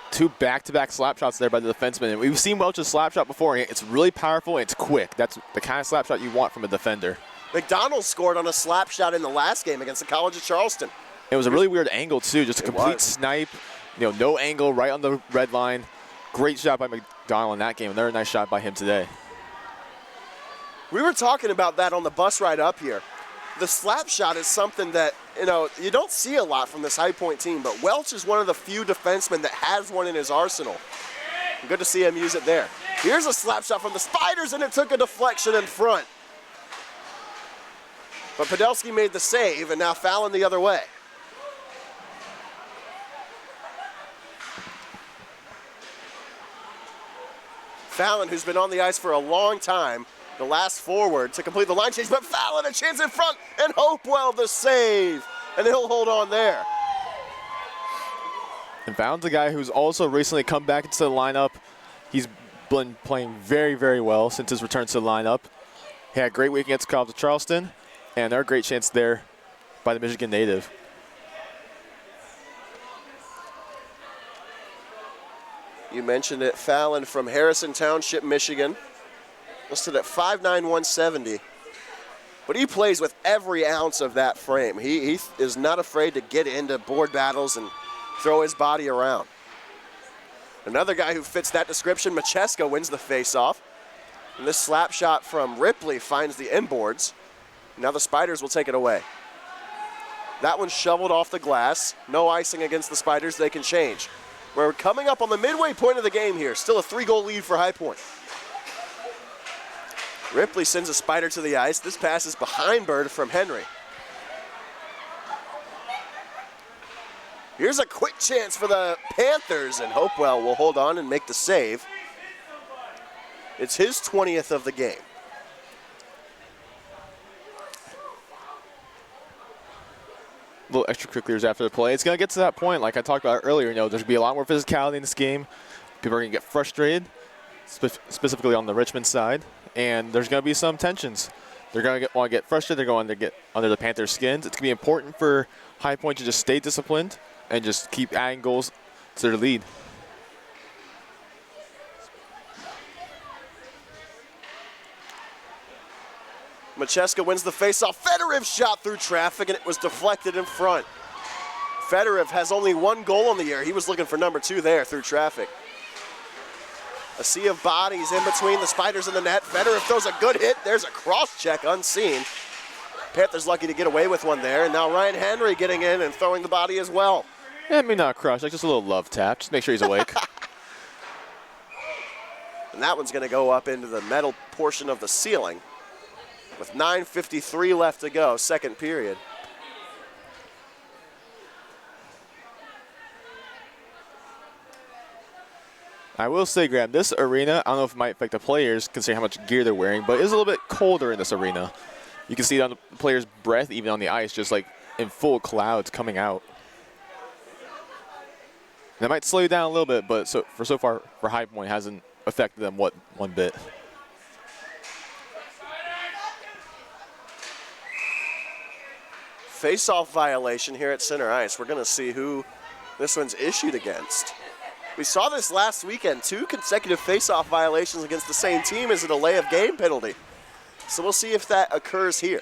Two back-to-back slap shots there by the defenseman. And we've seen Welch's slap shot before. It's really powerful and it's quick. That's the kind of slap shot you want from a defender. McDonald scored on a slap shot in the last game against the College of Charleston. It was a really weird angle too, just a complete snipe. You know, no angle, right on the red line. Great shot by McDonald in that game. Another nice shot by him today. We were talking about that on the bus ride up here. The slap shot is something that, you know, you don't see a lot from this High Point team, but Welch is one of the few defensemen that has one in his arsenal. Good to see him use it there. Here's a slap shot from the Spiders, and it took a deflection in front. But Podolski made the save, and now Fallon the other way. Fallon, who's been on the ice for a long time, the last forward to complete the line change, but Fallon a chance in front, and Hopewell the save, and he'll hold on there. And Fallon's a guy who's also recently come back into the lineup. He's been playing very, very well since his return to the lineup. He had a great week against College of Charleston, and there are great chance there by the Michigan native. You mentioned it, Fallon from Harrison Township, Michigan. Listed at 5'9", 170. But he plays with every ounce of that frame. He is not afraid to get into board battles and throw his body around. Another guy who fits that description, Macheska, wins the faceoff. And this slap shot from Ripley finds the inboards. Now the Spiders will take it away. That one's shoveled off the glass. No icing against the Spiders. They can change. We're coming up on the midway point of the game here. Still a 3-goal lead for High Point. Ripley sends a Spider to the ice. This pass is behind Bird from Henry. Here's a quick chance for the Panthers, and Hopewell will hold on and make the save. It's his 20th of the game. Little extracurriculars after the play. It's going to get to that point, like I talked about earlier. You know, there's going to be a lot more physicality in this game. People are going to get frustrated, specifically on the Richmond side, and there's going to be some tensions. They're going to want to get frustrated. They're going to get under the Panthers' skins. It's going to be important for High Point to just stay disciplined and just keep adding goals to their lead. Macheska wins the faceoff. Fedorov shot through traffic, and it was deflected in front. Fedorov has only one goal on the year. He was looking for number 2 there through traffic. A sea of bodies in between the Spiders and the net. Fedorov throws a good hit. There's a cross check unseen. Panthers lucky to get away with one there. And now Ryan Henry getting in and throwing the body as well. Yeah, maybe not crush, like just a little love tap. Just make sure he's awake. And that one's going to go up into the metal portion of the ceiling with 9:53 left to go, second period. I will say, Graham, this arena, I don't know if it might affect the players considering how much gear they're wearing, but it's a little bit colder in this arena. You can see it on the players' breath, even on the ice, just like in full clouds coming out. That might slow you down a little bit, but so far for High Point hasn't affected them one bit. Face-off violation here at center ice. We're going to see who this one's issued against. We saw this last weekend, 2 consecutive face-off violations against the same team as a delay of game penalty. So we'll see if that occurs here.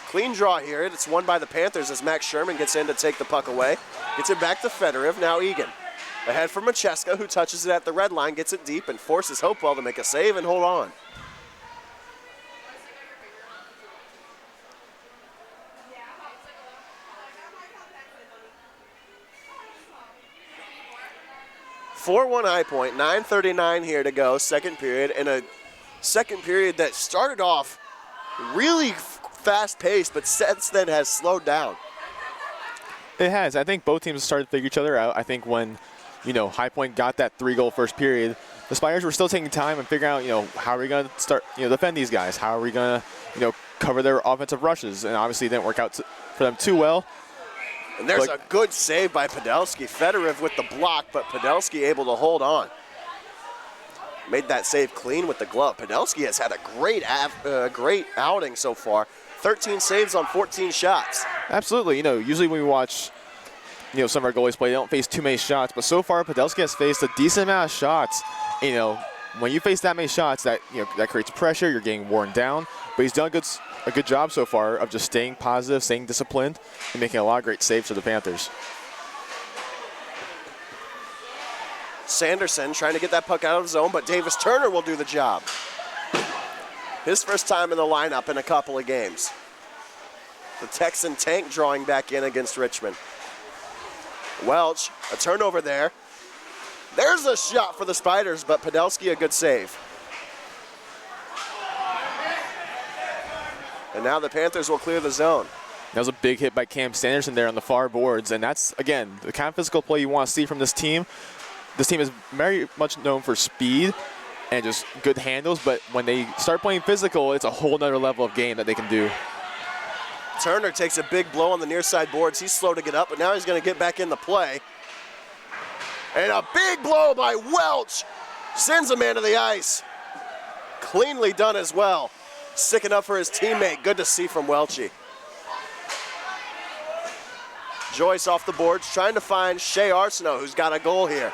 Clean draw here. It's won by the Panthers as Max Sherman gets in to take the puck away. Gets it back to Fedorov. Now Egan. Ahead for Macheska, who touches it at the red line, gets it deep, and forces Hopewell to make a save and hold on. (4-1) High Point, 9:39 here to go, second period, and a second period that started off really fast-paced, but since then has slowed down. It has. I think both teams started to figure each other out. I think when, High Point got that 3-goal first period, the Spiders were still taking time and figuring out, how are we going to start, defend these guys? How are we going to, cover their offensive rushes? And obviously it didn't work out for them too well. And there's a good save by Podolski. Fedorov with the block, but Podolski able to hold on. Made that save clean with the glove. Podolski has had a great outing so far. 13 saves on 14 shots. Absolutely. Usually when we watch, some of our goalies play, they don't face too many shots. But so far, Podolski has faced a decent amount of shots. When you face that many shots, that creates pressure. You're getting worn down. But he's done a good job so far of just staying positive, staying disciplined, and making a lot of great saves for the Panthers. Sanderson trying to get that puck out of the zone, but Davis Turner will do the job. His first time in the lineup in a couple of games. The Texan tank drawing back in against Richmond. Welch, a turnover there. There's a shot for the Spiders, but Podolski a good save. And now the Panthers will clear the zone. That was a big hit by Cam Sanderson there on the far boards, and that's, again, the kind of physical play you want to see from this team. This team is very much known for speed and just good handles, but when they start playing physical, it's a whole nother level of game that they can do. Turner takes a big blow on the near side boards. He's slow to get up, but now he's going to get back in the play. And a big blow by Welch sends a man to the ice. Cleanly done as well. Sticking up for his teammate. Good to see from Welchie. Joyce off the boards, trying to find Shea Arsenault, who's got a goal here.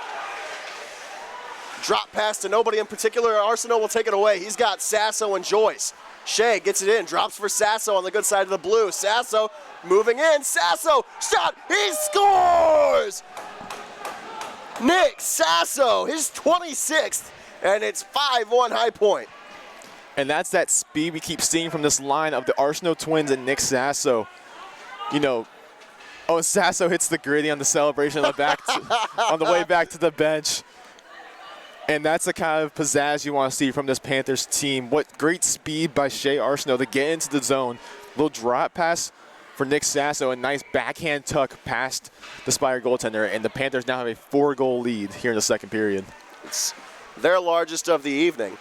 Drop pass to nobody in particular. Arsenault will take it away. He's got Sasso and Joyce. Shea gets it in, drops for Sasso on the good side of the blue. Sasso moving in. Sasso, shot, he scores! Nick Sasso, his 26th, and it's 5-1 High Point. And that's that speed we keep seeing from this line of the Arsenault twins and Nick Sasso. Sasso hits the gritty on the celebration on the way back to the bench. And that's the kind of pizzazz you want to see from this Panthers team. What great speed by Shea Arsenault to get into the zone. Little drop pass for Nick Sasso, a nice backhand tuck past the Spider goaltender, and the Panthers now have a 4-goal lead here in the second period. It's their largest of the evening.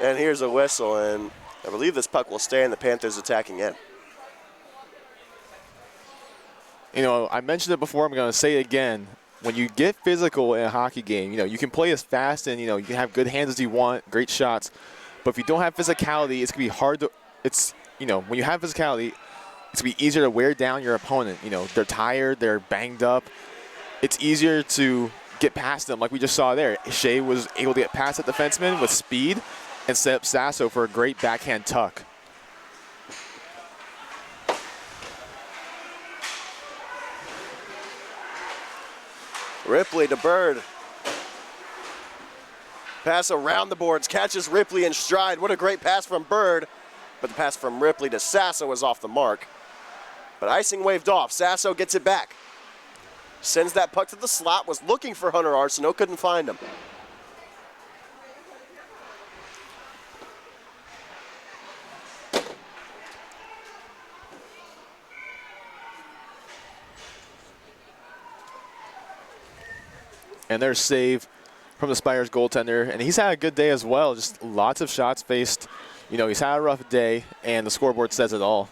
And here's a whistle, and I believe this puck will stay in the Panthers' attacking end. You know, I mentioned it before, I'm going to say it again. When you get physical in a hockey game, you know, you can play as fast and, you know, you can have good hands as you want, great shots. But if you don't have physicality, it's going to be hard to, you know, when you have physicality, it's going to be easier to wear down your opponent. You know, they're tired, they're banged up. It's easier to get past them like we just saw there. Shea was able to get past the defenseman with speed and set up Sasso for a great backhand tuck. Ripley to Bird. Pass around the boards, catches Ripley in stride. What a great pass from Bird. But the pass from Ripley to Sasso was off the mark. But icing waved off. Sasso gets it back. Sends that puck to the slot, was looking for Hunter Arsenault, couldn't find him. And there's save from the Spiders goaltender. And he's had a good day as well. Just lots of shots faced. You know, he's had a rough day, and the scoreboard says it all.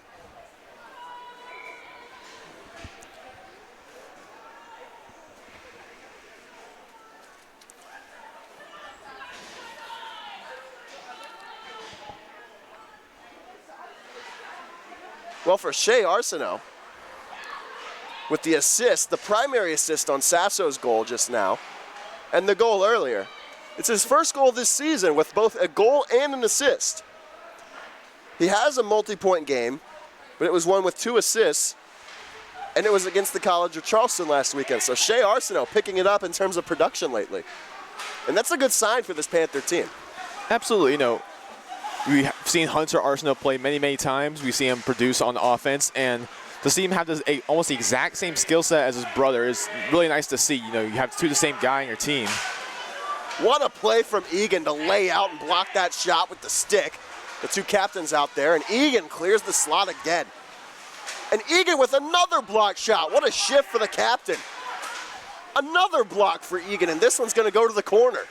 Well, for Shea Arsenault, with the assist, the primary assist on Sasso's goal just now, and the goal earlier. It's his first goal this season with both a goal and an assist. He has a multi-point game, but it was one with 2 assists, and it was against the College of Charleston last weekend. So Shea Arsenault picking it up in terms of production lately. And that's a good sign for this Panther team. Absolutely. You know, we've seen Hunter Arsenault play many, many times. We see him produce on offense, and to see him have this almost the exact same skill set as his brother is really nice to see. You know, you have the same guy on your team. What a play from Egan to lay out and block that shot with the stick. The 2 captains out there, and Egan clears the slot again. And Egan with another block shot. What a shift for the captain. Another block for Egan, and this one's going to go to the corner.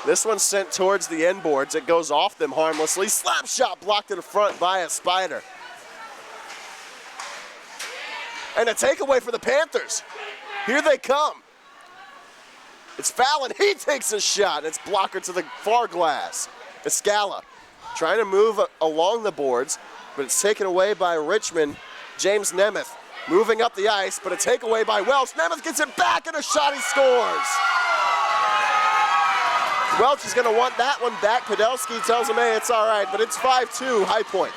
This one's sent towards the end boards. It goes off them harmlessly. Slap shot blocked to the front by a Spider. And a takeaway for the Panthers. Here they come. It's Fallon. He takes a shot. It's blocker to the far glass. Escala trying to move along the boards, but it's taken away by Richmond. James Nemeth moving up the ice, but a takeaway by Welch. Nemeth gets it back, and a shot, he scores. Welch is going to want that one back. Podolsky tells him, hey, it's all right, but it's 5-2, High Point.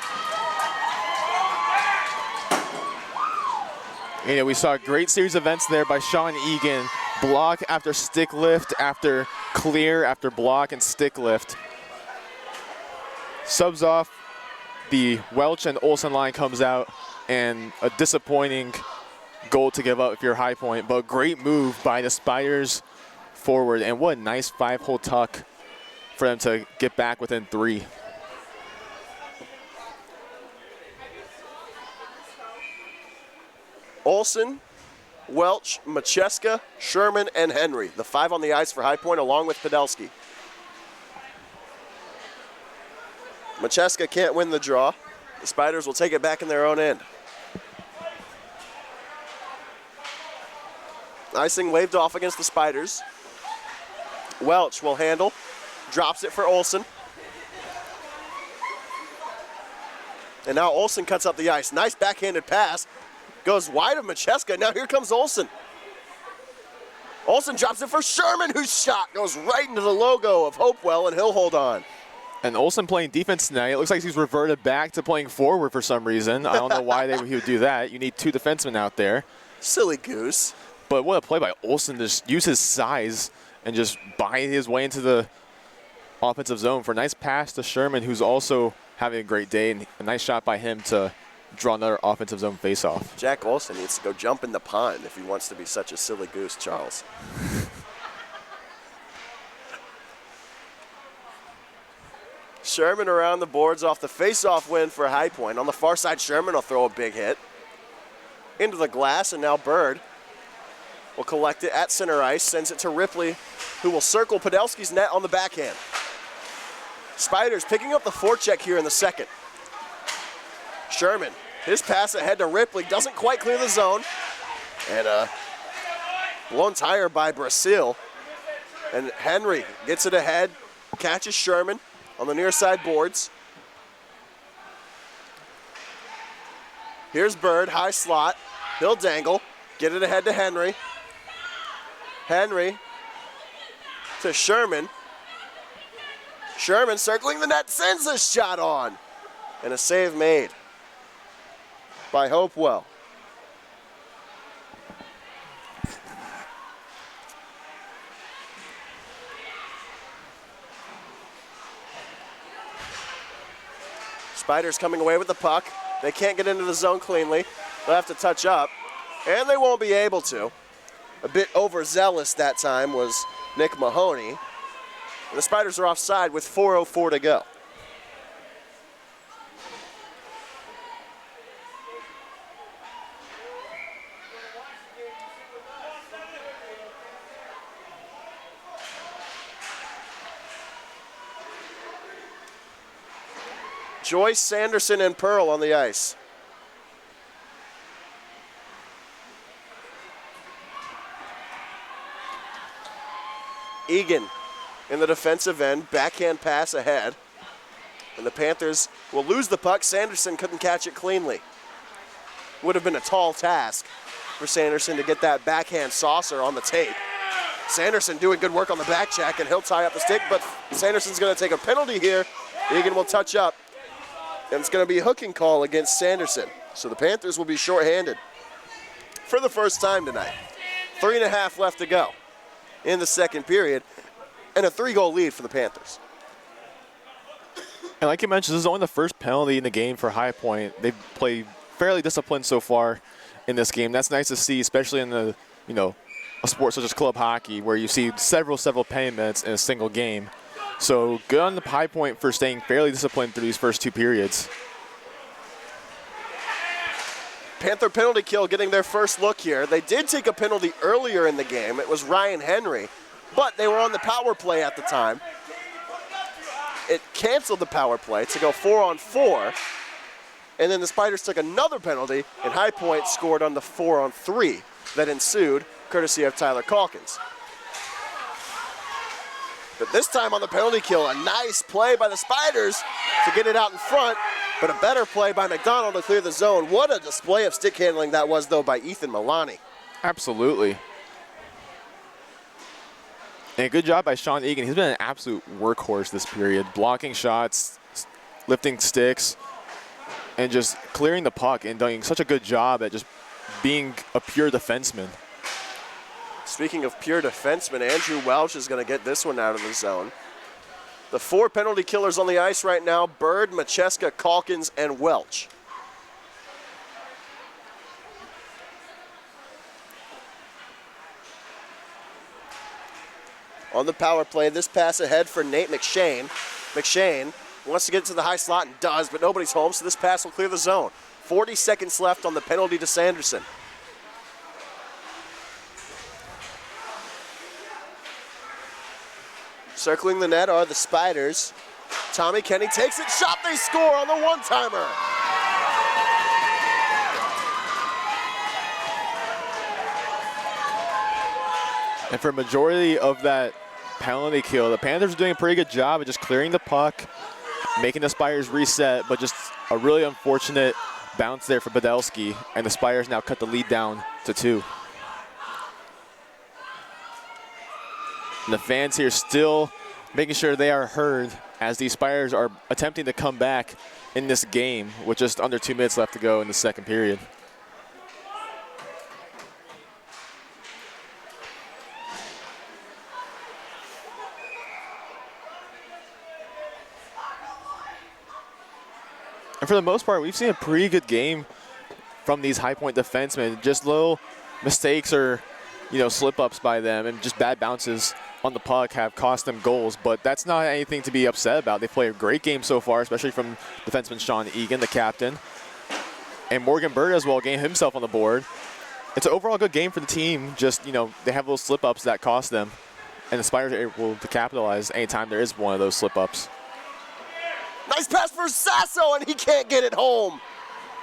You know, we saw a great series of events there by Sean Egan. Block after stick lift, after clear, after block and stick lift. Subs off, the Welch and Olsen line comes out, and a disappointing goal to give up if you're High Point, but great move by the Spiders forward, and what a nice 5-hole tuck for them to get back within 3. Olsen, Welch, Macheska, Sherman, and Henry. The 5 on the ice for High Point along with Podolsky. Macheska can't win the draw. The Spiders will take it back in their own end. Icing waved off against the Spiders. Welch will handle, drops it for Olsen. And now Olsen cuts up the ice. Nice backhanded pass. Goes wide of Macheska. Now here comes Olsen. Olsen drops it for Sherman, whose shot goes right into the logo of Hopewell, and he'll hold on. And Olsen playing defense tonight. It looks like he's reverted back to playing forward for some reason. I don't know why he would do that. You need 2 defensemen out there. Silly goose. But what a play by Olsen to just use his size and just buy his way into the offensive zone for a nice pass to Sherman, who's also having a great day, and a nice shot by him to draw another offensive zone faceoff. Jack Olsen needs to go jump in the pond if he wants to be such a silly goose, Charles. Sherman around the boards off the faceoff win for High Point. On the far side, Sherman will throw a big hit. into the glass, and now Bird will collect it at center ice, sends it to Ripley, who will circle Podolski's net on the backhand. Spiders picking up the forecheck here in the second. Sherman, his pass ahead to Ripley, doesn't quite clear the zone. And blown tire by Brazil. And Henry gets it ahead, catches Sherman on the near side boards. Here's Bird, high slot. He'll dangle, get it ahead to Henry. Henry to Sherman. Sherman circling the net, sends a shot on. And a save made by Hopewell. Spiders coming away with the puck. They can't get into the zone cleanly. They'll have to touch up, and they won't be able to. A bit overzealous that time was Nick Mahoney. And the Spiders are offside with 4:04 to go. Joyce, Sanderson, and Pearl on the ice. Egan in the defensive end, backhand pass ahead. And the Panthers will lose the puck. Sanderson couldn't catch it cleanly. Would have been a tall task for Sanderson to get that backhand saucer on the tape. Sanderson doing good work on the back check, and he'll tie up the stick, but Sanderson's going to take a penalty here. Egan will touch up, and it's going to be a hooking call against Sanderson. So the Panthers will be shorthanded for the first time tonight. 3.5 left to go in the second period, and a 3-goal lead for the Panthers. And like you mentioned, this is only the first penalty in the game for High Point. They've played fairly disciplined so far in this game. That's nice to see, especially in the, a sport such as club hockey, where you see several penalty minutes in a single game. So good on the High Point for staying fairly disciplined through these first two periods. Panther penalty kill getting their first look here. They did take a penalty earlier in the game. It was Ryan Henry, but they were on the power play at the time. It canceled the power play to go 4-on-4, and then the Spiders took another penalty, and High Point scored on the 4-on-3 that ensued, courtesy of Tyler Calkins. But this time on the penalty kill, a nice play by the Spiders to get it out in front, but a better play by McDonald to clear the zone. What a display of stick handling that was, though, by Ethan Milani. Absolutely. And a good job by Sean Egan. He's been an absolute workhorse this period, blocking shots, lifting sticks, and just clearing the puck and doing such a good job at just being a pure defenseman. Speaking of pure defensemen, Andrew Welch is going to get this one out of the zone. The 4 penalty killers on the ice right now: Bird, Macheska, Calkins, and Welch. On the power play, this pass ahead for Nate McShane. McShane wants to get to the high slot and does, but nobody's home, so this pass will clear the zone. 40 seconds left on the penalty to Sanderson. Circling the net are the Spiders. Tommy Kenny takes it, shot, they score on the one-timer. And for a majority of that penalty kill, the Panthers are doing a pretty good job of just clearing the puck, making the Spiders reset, but just a really unfortunate bounce there for Podolski, and the Spiders now cut the lead down to 2. And the fans here still making sure they are heard as these Spiders are attempting to come back in this game with just under 2 minutes left to go in the second period. And for the most part, we've seen a pretty good game from these High Point defensemen. Just little mistakes or, slip-ups by them and just bad bounces on the puck have cost them goals, but that's not anything to be upset about. They play a great game so far, especially from defenseman Sean Egan, the captain. And Morgan Bird as well getting himself on the board. It's an overall good game for the team. Just, they have little slip-ups that cost them. And the Spiders are able to capitalize anytime there is one of those slip-ups. Nice pass for Sasso, and he can't get it home.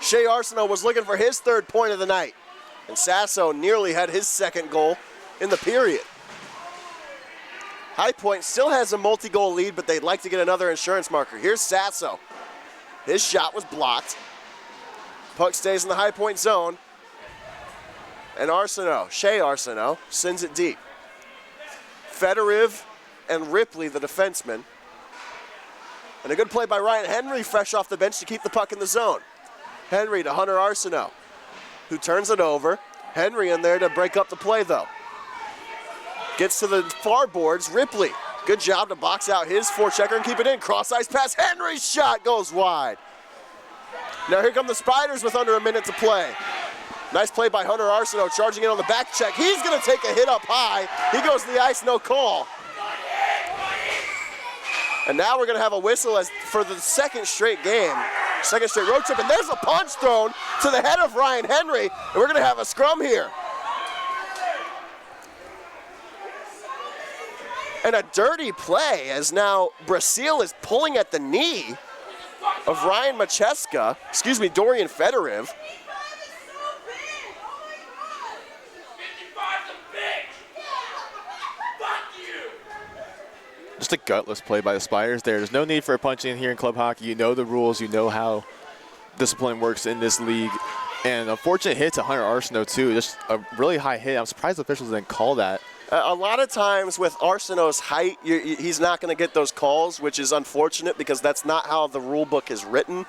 Shea Arsenault was looking for his 3rd point of the night. And Sasso nearly had his 2nd goal in the period. High Point still has a multi-goal lead, but they'd like to get another insurance marker. Here's Sasso. His shot was blocked. Puck stays in the High Point zone. And Shea Arsenault, sends it deep. Fedoriv and Ripley, the defenseman. And a good play by Ryan Henry, fresh off the bench to keep the puck in the zone. Henry to Hunter Arsenault, who turns it over. Henry in there to break up the play, though. Gets to the far boards. Ripley, good job to box out his forechecker and keep it in. Cross-ice pass. Henry's shot goes wide. Now here come the Spiders with under a minute to play. Nice play by Hunter Arsenault, charging in on the back check. He's going to take a hit up high. He goes to the ice, no call. And now we're going to have a whistle for the 2nd straight game. 2nd straight road trip, and there's a punch thrown to the head of Ryan Henry, and we're going to have a scrum here. And a dirty play as now Brasil is pulling at the knee of Dorian Fedoriv. Just a gutless play by the Spiders there. There's no need for a punch in here in club hockey. You know the rules. You know how discipline works in this league. And a fortunate hit to Hunter Arsenault, too. Just a really high hit. I'm surprised the officials didn't call that. A lot of times with Arsenault's height, he's not going to get those calls, which is unfortunate because that's not how the rule book is written,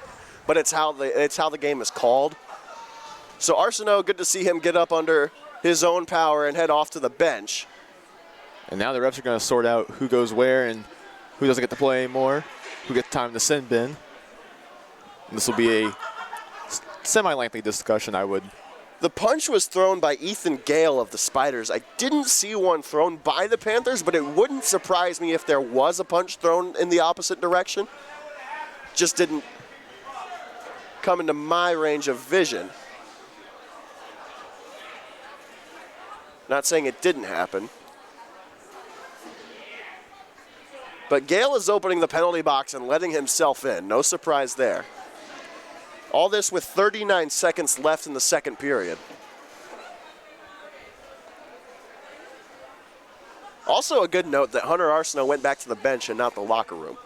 but it's how the game is called. So Arsenault, good to see him get up under his own power and head off to the bench. And now the refs are going to sort out who goes where and who doesn't get to play anymore, who gets time in the sin bin. And this will be a semi-lengthy discussion, I would. The punch was thrown by Ethan Gale of the Spiders. I didn't see one thrown by the Panthers, but it wouldn't surprise me if there was a punch thrown in the opposite direction. Just didn't come into my range of vision. Not saying it didn't happen. But Gale is opening the penalty box and letting himself in. No surprise there. All this with 39 seconds left in the 2nd period. Also a good note that Hunter Arsenault went back to the bench and not the locker room.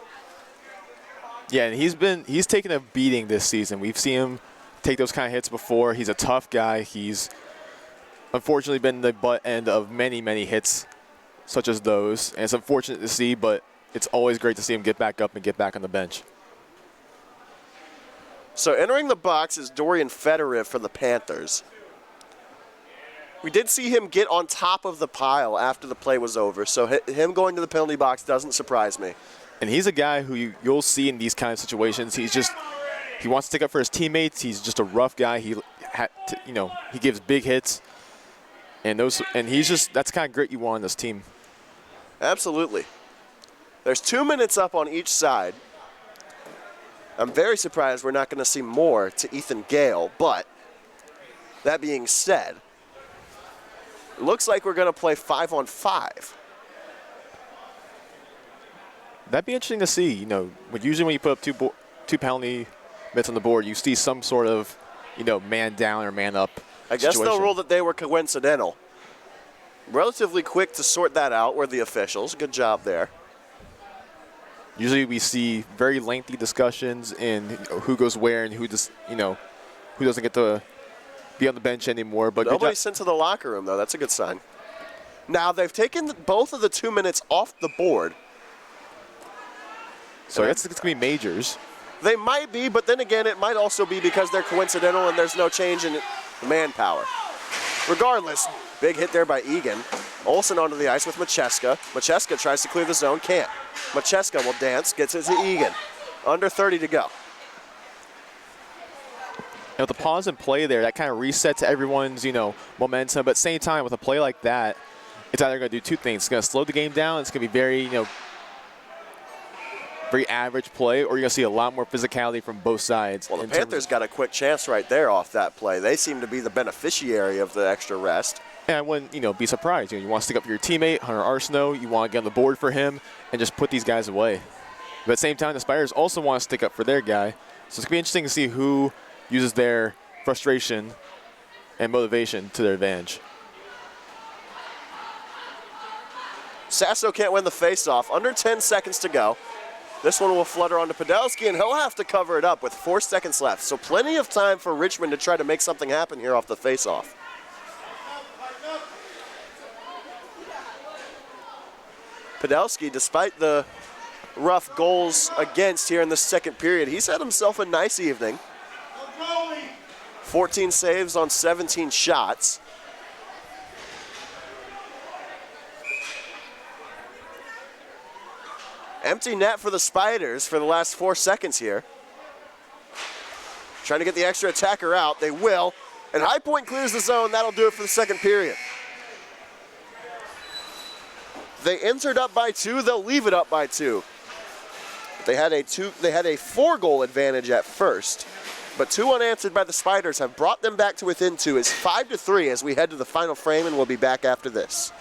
Yeah, and he's taken a beating this season. We've seen him take those kind of hits before. He's a tough guy. He's unfortunately been the butt end of many, many hits such as those. And it's unfortunate to see, but it's always great to see him get back up and get back on the bench. So entering the box is Dorian Fedoriv for the Panthers. We did see him get on top of the pile after the play was over, so him going to the penalty box doesn't surprise me. And he's a guy who you'll see in these kind of situations. He wants to stick up for his teammates. He's just a rough guy. He gives big hits, and that's the kind of grit you want on this team. Absolutely. There's 2 minutes up on each side. I'm very surprised we're not going to see more to Ethan Gale, but that being said, it looks like we're going to play 5-on-5. That'd be interesting to see. Usually when you put up two penalty minutes on the board, you see some sort of, man down or man up I guess situation. they'll rule that they were coincidental. Relatively quick to sort that out were the officials. Good job there. Usually we see very lengthy discussions in who goes where and who doesn't get to be on the bench anymore. But nobody's sent to the locker room, though. That's a good sign. Now, they've taken both of the 2 minutes off the board. So I guess it's going to be majors. They might be, but then again, it might also be because they're coincidental and there's no change in manpower. Regardless, big hit there by Egan. Olsen onto the ice with Macheska. Macheska tries to clear the zone, can't. Macheska will dance, gets it to Egan. Under 30 to go. With the pause and play there, that kind of resets everyone's, momentum. But at the same time, with a play like that, it's either going to do two things. It's going to slow the game down. It's going to be very, very average play, or you're going to see a lot more physicality from both sides. Well, the Panthers got a quick chance right there off that play. They seem to be the beneficiary of the extra rest. And I wouldn't, be surprised. You want to stick up for your teammate, Hunter Arsenault. You want to get on the board for him and just put these guys away. But at the same time, the Spiders also want to stick up for their guy. So it's going to be interesting to see who uses their frustration and motivation to their advantage. Sasso can't win the faceoff. Under 10 seconds to go. This one will flutter onto Podolski, and he'll have to cover it up with 4 seconds left. So plenty of time for Richmond to try to make something happen here off the faceoff. Podolski, despite the rough goals against here in the second period, he's had himself a nice evening. 14 saves on 17 shots. Empty net for the Spiders for the last 4 seconds here. Trying to get the extra attacker out. They will. And High Point clears the zone. That'll do it for the second period. They entered up by 2. They'll leave it up by 2. They had a 4-goal advantage at first, but 2 unanswered by the Spiders have brought them back to within 2. It's 5-3 as we head to the final frame, and we'll be back after this.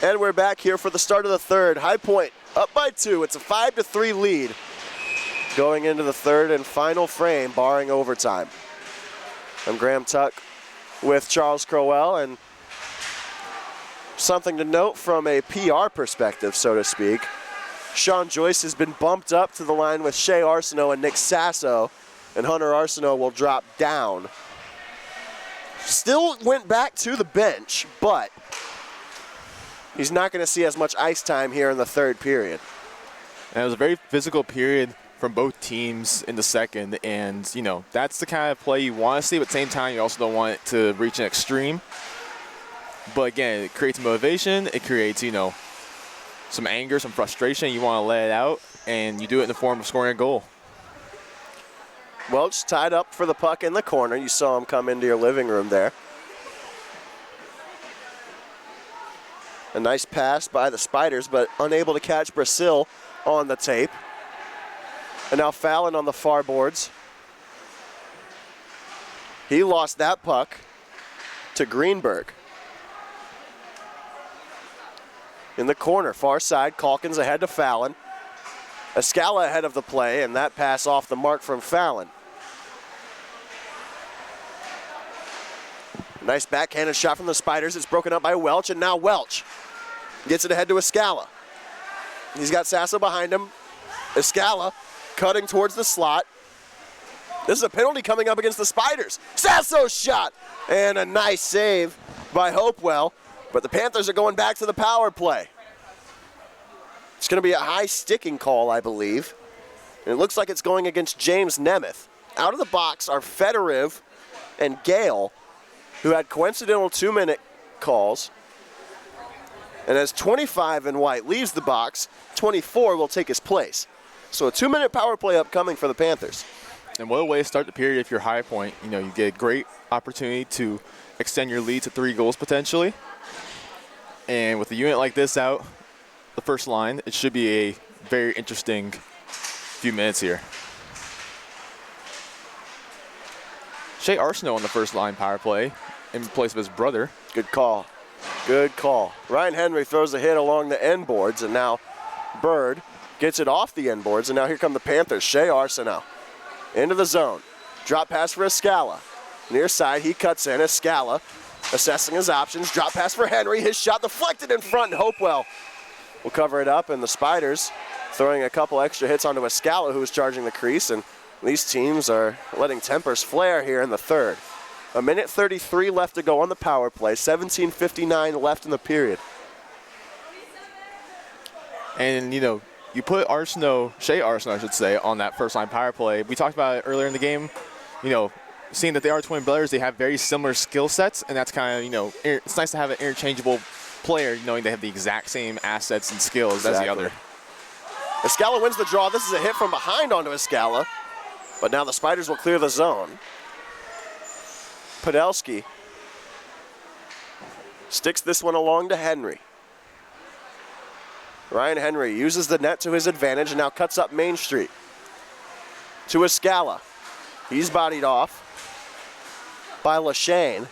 And we're back here for the start of the third. High Point up by 2. It's a 5-3 lead going into the third and final frame, barring overtime. I'm Graham Tuck with Charles Crowell, and something to note from a PR perspective, so to speak. Sean Joyce has been bumped up to the line with Shea Arsenault and Nick Sasso, and Hunter Arsenault will drop down. Still went back to the bench, but he's not going to see as much ice time here in the third period. And it was a very physical period from both teams in the second, and that's the kind of play you want to see, but at the same time you also don't want it to reach an extreme. But again, it creates motivation, it creates some anger, some frustration. You want to let it out, and you do it in the form of scoring a goal. Welch tied up for the puck in the corner. You saw him come into your living room there. A nice pass by the Spiders, but unable to catch Brasil on the tape. And now Fallon on the far boards. He lost that puck to Greenberg. In the corner, far side, Calkins ahead to Fallon. Escala ahead of the play, and that pass off the mark from Fallon. Nice backhanded shot from the Spiders. It's broken up by Welch, and now Welch gets it ahead to Escala. He's got Sasso behind him. Escala cutting towards the slot. This is a penalty coming up against the Spiders. Sasso's shot, and a nice save by Hopewell. But the Panthers are going back to the power play. It's going to be a high sticking call, I believe. And it looks like it's going against James Nemeth. Out of the box are Fedoriv and Gale, who had coincidental 2-minute calls. And as 25 in white leaves the box, 24 will take his place. So a 2-minute power play upcoming for the Panthers. And what a way to start the period if you're High Point. You get a great opportunity to extend your lead to 3 goals potentially. And with a unit like this out, the first line, it should be a very interesting few minutes here. Shea Arsenault on the first line power play in place of his brother. Good call. Good call. Ryan Henry throws a hit along the end boards, and now Bird gets it off the end boards, and now here come the Panthers. Shea Arsenault into the zone. Drop pass for Escala. Near side, he cuts in. Escala assessing his options. Drop pass for Henry. His shot deflected in front, and Hopewell will cover it up, and the Spiders throwing a couple extra hits onto Escala, who is charging the crease, and these teams are letting tempers flare here in the third. 1:33 left to go on the power play. 17:59 left in the period. And, you put Shea Arsenault, I should say, on that first line power play. We talked about it earlier in the game. Seeing that they are twin brothers, they have very similar skill sets, and that's kind of, it's nice to have an interchangeable player knowing they have the exact same assets and skills as the other. Escala wins the draw. This is a hit from behind onto Escala, but now the Spiders will clear the zone. Podolski sticks this one along to Henry. Ryan Henry uses the net to his advantage and now cuts up Main Street to Escala. He's bodied off by Lashane.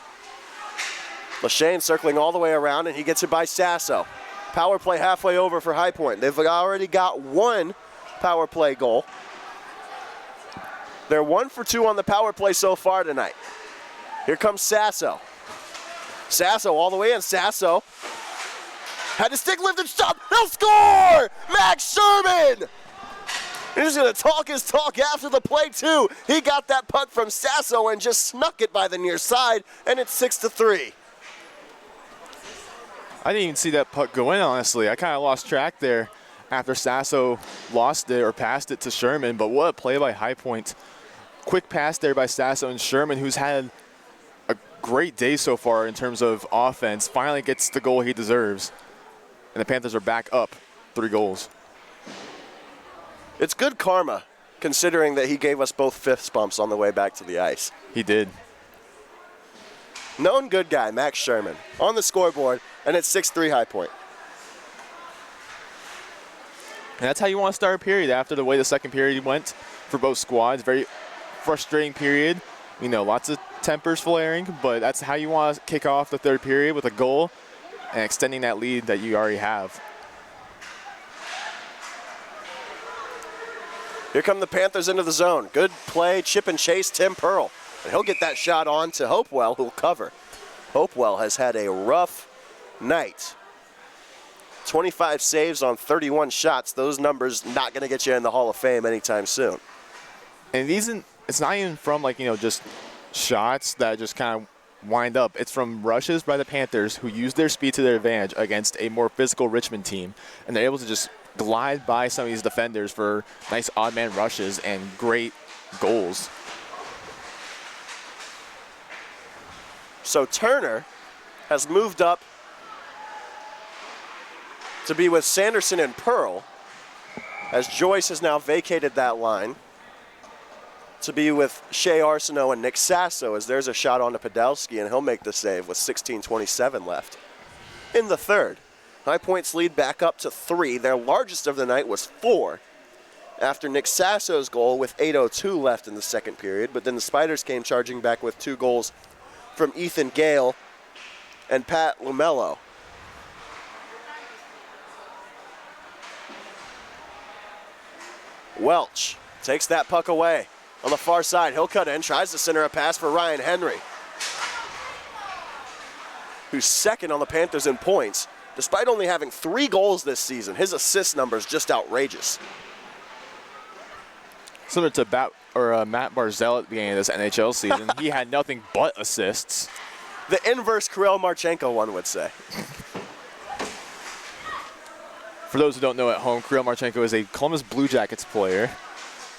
Lashane circling all the way around, and he gets it by Sasso. Power play halfway over for High Point. They've already got 1 power play goal. They're 1 for 2 on the power play so far tonight. Here comes Sasso. Sasso all the way in. Sasso had his stick lifted, stop, they'll score! Max Sherman! He's going to talk his talk after the play, too. He got that puck from Sasso and just snuck it by the near side, and it's 6-3. I didn't even see that puck go in, honestly. I kind of lost track there after Sasso lost it or passed it to Sherman, but what a play by High Point. Quick pass there by Sasso, and Sherman, who's had a great day so far in terms of offense, finally gets the goal he deserves. And the Panthers are back up 3 goals. It's good karma, considering that he gave us both fist bumps on the way back to the ice. He did. Known good guy, Max Sherman, on the scoreboard, and it's 6-3 High Point. And that's how you want to start a period after the way the second period went for both squads. Very frustrating period. Lots of tempers flaring, but that's how you want to kick off the third period with a goal and extending that lead that you already have. Here come the Panthers into the zone. Good play, chip and chase, Tim Pearl. And he'll get that shot on to Hopewell, who'll cover. Hopewell has had a rough night. 25 saves on 31 shots. Those numbers not going to get you in the Hall of Fame anytime soon. And it's not even from just shots that just kind of wind up. It's from rushes by the Panthers who use their speed to their advantage against a more physical Richmond team. And they're able to just glide by some of these defenders for nice odd man rushes and great goals. So Turner has moved up to be with Sanderson and Pearl, as Joyce has now vacated that line to be with Shea Arsenault and Nick Sasso, as there's a shot on to Podolsky, and he'll make the save with 16:27 left in the third. High Point's lead back up to 3. Their largest of the night was 4 after Nick Sasso's goal with 8:02 left in the second period, but then the Spiders came charging back with 2 goals from Ethan Gale and Pat Lumello. Welch takes that puck away on the far side. He'll cut in, tries to center a pass for Ryan Henry, who's second on the Panthers in points. Despite only having 3 goals this season, his assist number is just outrageous. Similar to Matt Barzell at the beginning of this NHL season, he had nothing but assists. The inverse Kirill Marchenko, one would say. For those who don't know at home, Kirill Marchenko is a Columbus Blue Jackets player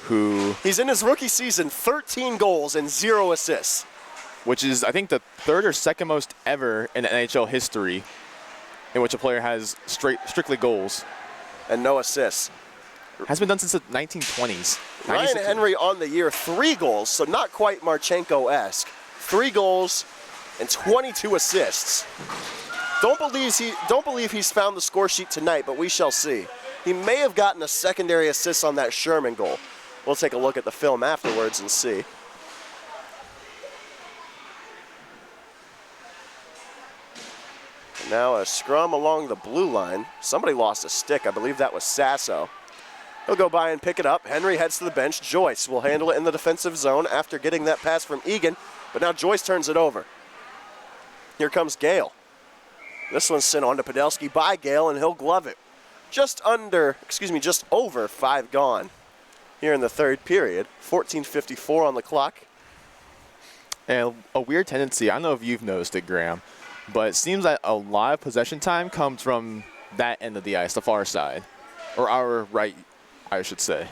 who... He's in his rookie season, 13 goals and 0 assists. Which is, I think, the 3rd or 2nd most ever in NHL history in which a player has strictly goals. And no assists. Has been done since the 1920s. Ryan Henry on the year, 3 goals, so not quite Marchenko-esque. 3 goals and 22 assists. Don't believe he's found the score sheet tonight, but we shall see. He may have gotten a secondary assist on that Sherman goal. We'll take a look at the film afterwards and see. And now a scrum along the blue line. Somebody lost a stick. I believe that was Sasso. He'll go by and pick it up. Henry heads to the bench. Joyce will handle it in the defensive zone after getting that pass from Egan, but now Joyce turns it over. Here comes Gale. This one's sent on to Podolsky by Gale, and he'll glove it. Just over 5 gone here in the third period. 14:54 on the clock. And a weird tendency, I don't know if you've noticed it, Graham, but it seems that a lot of possession time comes from that end of the ice, the far side, or our right, I should say.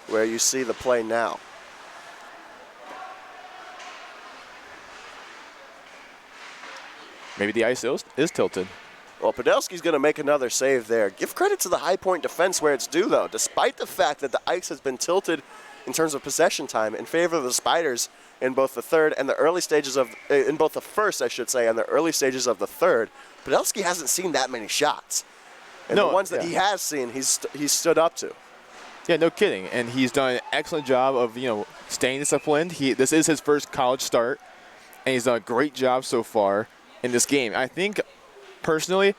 Where you see the play now. Maybe the ice is tilted. Well, Podolsky's going to make another save there. Give credit to the High Point defense where it's due, though. Despite the fact that the ice has been tilted in terms of possession time in favor of the Spiders in both the third and the early stages of, in both the first, I should say, and the early stages of the third, Podolsky hasn't seen that many shots. And the ones that he has seen, he's stood up to. Yeah, no kidding. And he's done an excellent job of, staying disciplined. This is his first college start, and he's done a great job so far in this game. I think, personally,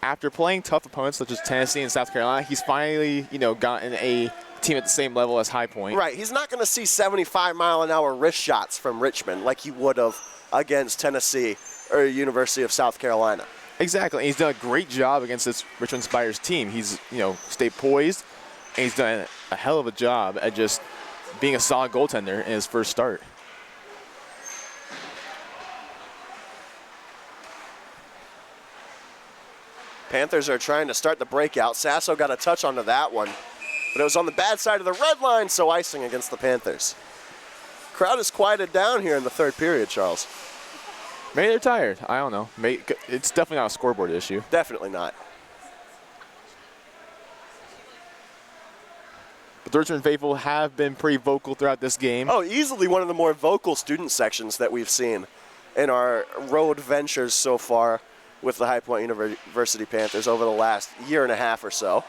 after playing tough opponents such as Tennessee and South Carolina, he's finally, gotten a team at the same level as High Point. Right. He's not going to see 75-mile-an-hour wrist shots from Richmond like he would have against Tennessee or University of South Carolina. Exactly. He's done a great job against this Richmond Spiders team. He's, stayed poised, and he's done a hell of a job at just being a solid goaltender in his first start. Panthers are trying to start the breakout. Sasso got a touch onto that one, but it was on the bad side of the red line, so icing against the Panthers. Crowd is quieted down here in the third period, Charles. Maybe they're tired. I don't know. It's definitely not a scoreboard issue. Definitely not. But the Richmond faithful have been pretty vocal throughout this game. Oh, easily one of the more vocal student sections that we've seen in our road ventures so far with the High Point University Panthers over the last year and a half or so.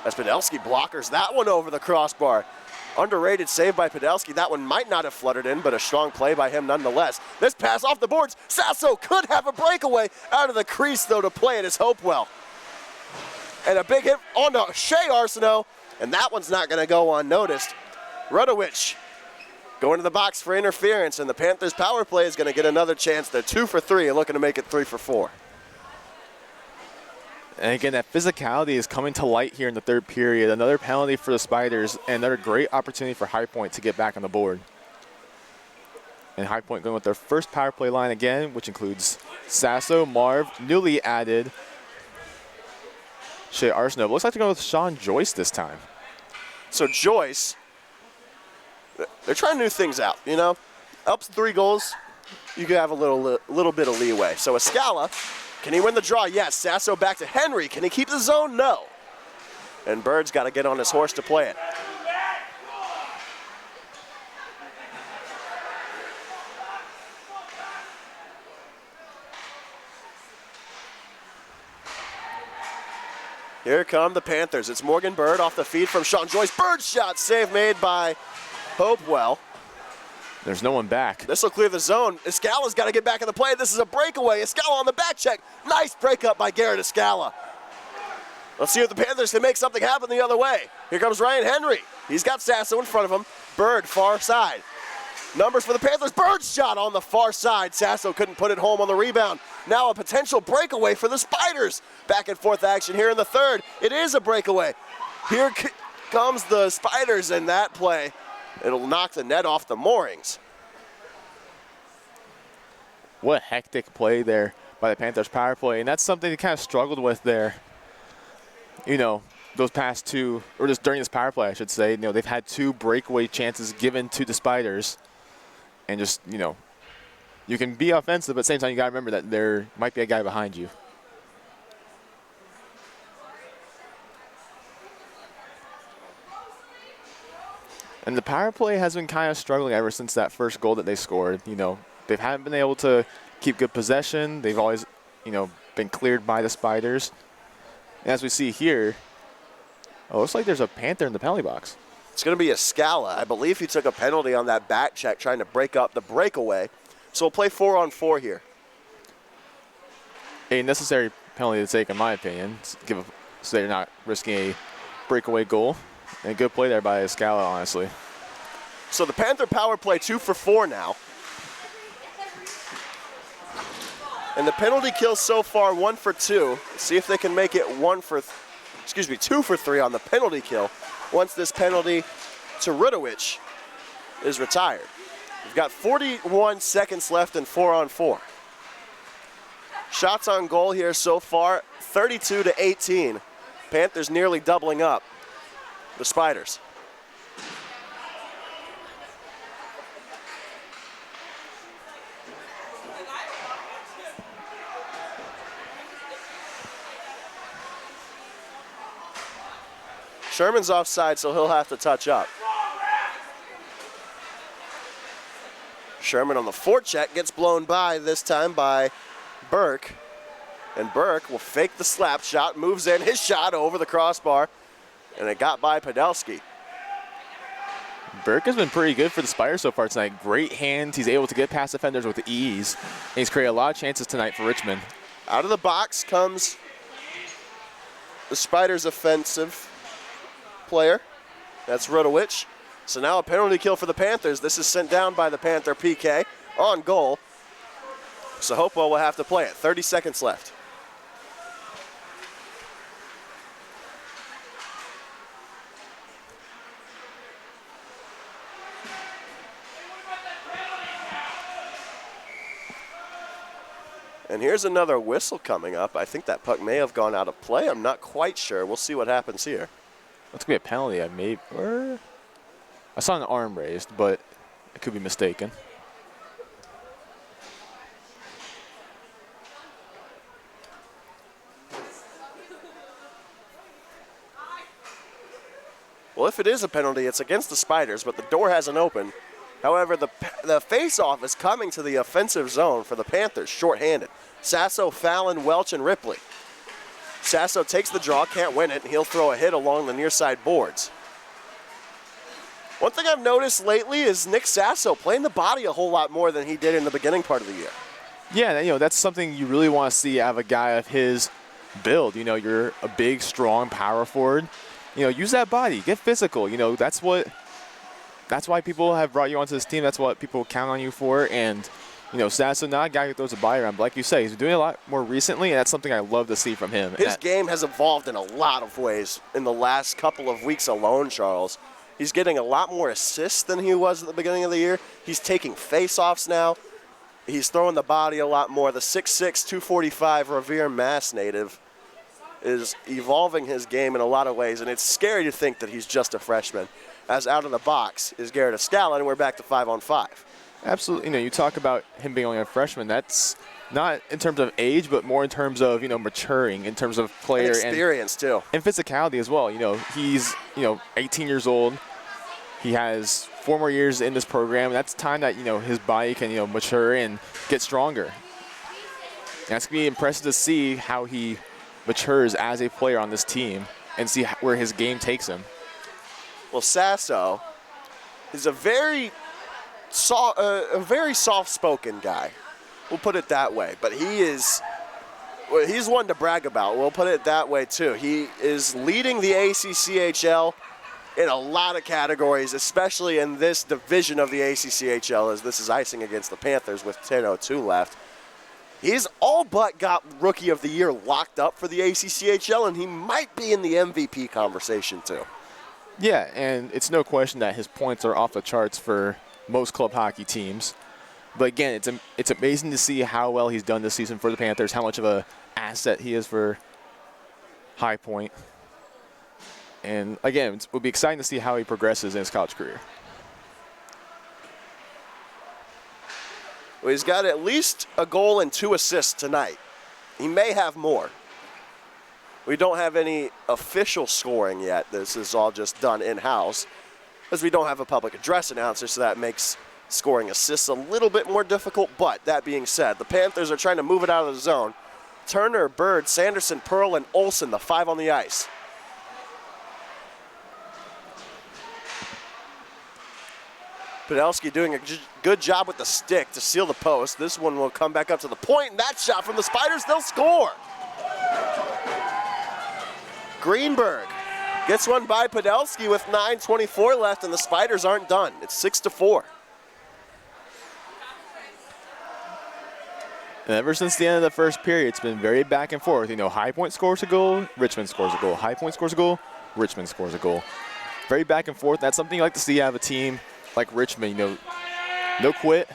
As Podolsky blockers that one over the crossbar. Underrated save by Podolsky. That one might not have fluttered in, but a strong play by him nonetheless. This pass off the boards. Sasso could have a breakaway out of the crease, though, to play it is Hopewell. And a big hit onto Shea Arsenault, and that one's not going to go unnoticed. Rudowich going to the box for interference, and the Panthers power play is going to get another chance. They're 2 for 3 and looking to make it 3 for 4. And again, that physicality is coming to light here in the third period. Another penalty for the Spiders, and another great opportunity for High Point to get back on the board. And High Point going with their first power play line again, which includes Sasso, Marv, newly added Shea Arsenault. Looks like they're going with Sean Joyce this time. So Joyce, they're trying new things out, you know? Ups 3 goals, you can have a little bit of leeway. So Escala, can he win the draw? Yes. Sasso back to Henry. Can he keep the zone? No. And Bird's got to get on his horse to play it. Here come the Panthers. It's Morgan Bird off the feed from Sean Joyce. Bird shot, save made by Hopewell. There's no one back. This will clear the zone. Escala's got to get back in the play. This is a breakaway. Escala on the back check. Nice breakup by Garrett Escala. Let's see if the Panthers can make something happen the other way. Here comes Ryan Henry. He's got Sasso in front of him. Bird, far side. Numbers for the Panthers. Bird shot on the far side. Sasso couldn't put it home on the rebound. Now a potential breakaway for the Spiders. Back and forth action here in the third. It is a breakaway. Here comes the Spiders in that play. It'll knock the net off the moorings. What a hectic play there by the Panthers power play. And that's something they kind of struggled with there. You know, those past 2, or just during this power play, I should say. You know, they've had 2 breakaway chances given to the Spiders. And just, you know, you can be offensive, but at the same time, you got to remember that there might be a guy behind you. And the power play has been kind of struggling ever since that first goal that they scored. You know, they haven't been able to keep good possession. They've always, you know, been cleared by the Spiders. And as we see here, oh, looks like there's a Panther in the penalty box. It's going to be Escala. I believe he took a penalty on that back check trying to break up the breakaway. So we'll play 4-on-4 here. A necessary penalty to take, in my opinion, so they're not risking a breakaway goal. And a good play there by Escala, honestly. So the Panther power play 2 for 4 now. And the penalty kill so far 1 for 2. Let's see if they can make it 2 for 3 on the penalty kill once this penalty to Rudowich is retired. We've got 41 seconds left in 4-on-4. Shots on goal here so far, 32-18. Panthers nearly doubling up the Spiders. Sherman's offside, so he'll have to touch up. Sherman on the forecheck gets blown by, this time by Burke. And Burke will fake the slap shot, moves in his shot over the crossbar, and it got by Podolsky. Burke has been pretty good for the Spiders so far tonight. Great hands. He's able to get past defenders with ease. And he's created a lot of chances tonight for Richmond. Out of the box comes the Spiders' offensive player. That's Rudowich. So now a penalty kill for the Panthers. This is sent down by the Panther PK on goal. So Hopewell will have to play it. 30 seconds left. And here's another whistle coming up. I think that puck may have gone out of play. I'm not quite sure. We'll see what happens here. That's going to be a penalty. I saw an arm raised, but I could be mistaken. Well, if it is a penalty, it's against the Spiders, but the door hasn't opened. However, the face-off is coming to the offensive zone for the Panthers, shorthanded. Sasso, Fallon, Welch, and Ripley. Sasso takes the draw, can't win it, and he'll throw a hit along the near side boards. One thing I've noticed lately is Nick Sasso playing the body a whole lot more than he did in the beginning part of the year. Yeah, you know, that's something you really want to see out of a guy of his build. You know, you're a big, strong power forward. You know, use that body, get physical. You know, that's why people have brought you onto this team. That's what people count on you for. And, you know, Sasso, not a guy who throws a body around, but like you say, he's doing a lot more recently, and that's something I love to see from him. His game has evolved in a lot of ways in the last couple of weeks alone, Charles. He's getting a lot more assists than he was at the beginning of the year. He's taking face-offs now. He's throwing the body a lot more. The 6'6", 245 Revere Mass native is evolving his game in a lot of ways, and it's scary to think that he's just a freshman. As out of the box is Garrett Escala, and we're back to 5-on-5. Absolutely. You know, you talk about him being only a freshman. That's not in terms of age, but more in terms of, you know, maturing, in terms of player and experience too, and physicality as well. You know, he's 18 years old. He has 4 more years in this program. That's time that, you know, his body can, you know, mature and get stronger. And that's gonna be impressive to see how he matures as a player on this team and see where his game takes him. Well, Sasso is a very soft-spoken guy. We'll put it that way. But he's one to brag about. We'll put it that way, too. He is leading the ACCHL in a lot of categories, especially in this division of the ACCHL, as this is icing against the Panthers with 10:02 left. He's all but got Rookie of the Year locked up for the ACCHL, and he might be in the MVP conversation, too. Yeah, and it's no question that his points are off the charts for most club hockey teams. But again, it's amazing to see how well he's done this season for the Panthers, how much of an asset he is for High Point. And again, it will be exciting to see how he progresses in his college career. Well, he's got at least a goal and 2 assists tonight. He may have more. We don't have any official scoring yet. This is all just done in-house, as we don't have a public address announcer, so that makes scoring assists a little bit more difficult. But that being said, the Panthers are trying to move it out of the zone. Turner, Bird, Sanderson, Pearl, and Olsen, the 5 on the ice. Podolsky doing a good job with the stick to seal the post. This one will come back up to the point, and that shot from the Spiders, they'll score. Greenberg gets one by Podolsky with 9:24 left, and the Spiders aren't done. It's 6-4. And ever since the end of the first period, it's been very back and forth. You know, High Point scores a goal, Richmond scores a goal. High Point scores a goal, Richmond scores a goal. Very back and forth. That's something you like to see out of a team like Richmond. You know, no quit.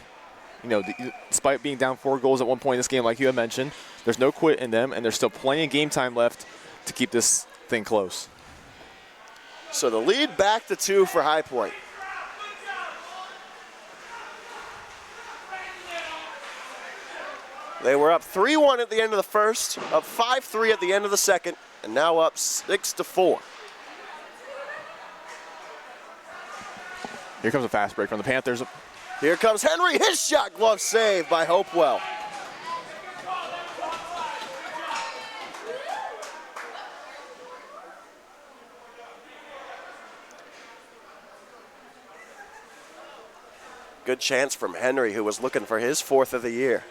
You know, despite being down 4 goals at one point in this game, like you had mentioned, there's no quit in them, and there's still plenty of game time left to keep this thing close. So the lead back to 2 for High Point. They were up 3-1 at the end of the first, up 5-3 at the end of the second, and now up 6-4. Here comes a fast break from the Panthers. Here comes Henry, his shot, glove save by Hopewell. Good chance from Henry, who was looking for his 4th of the year.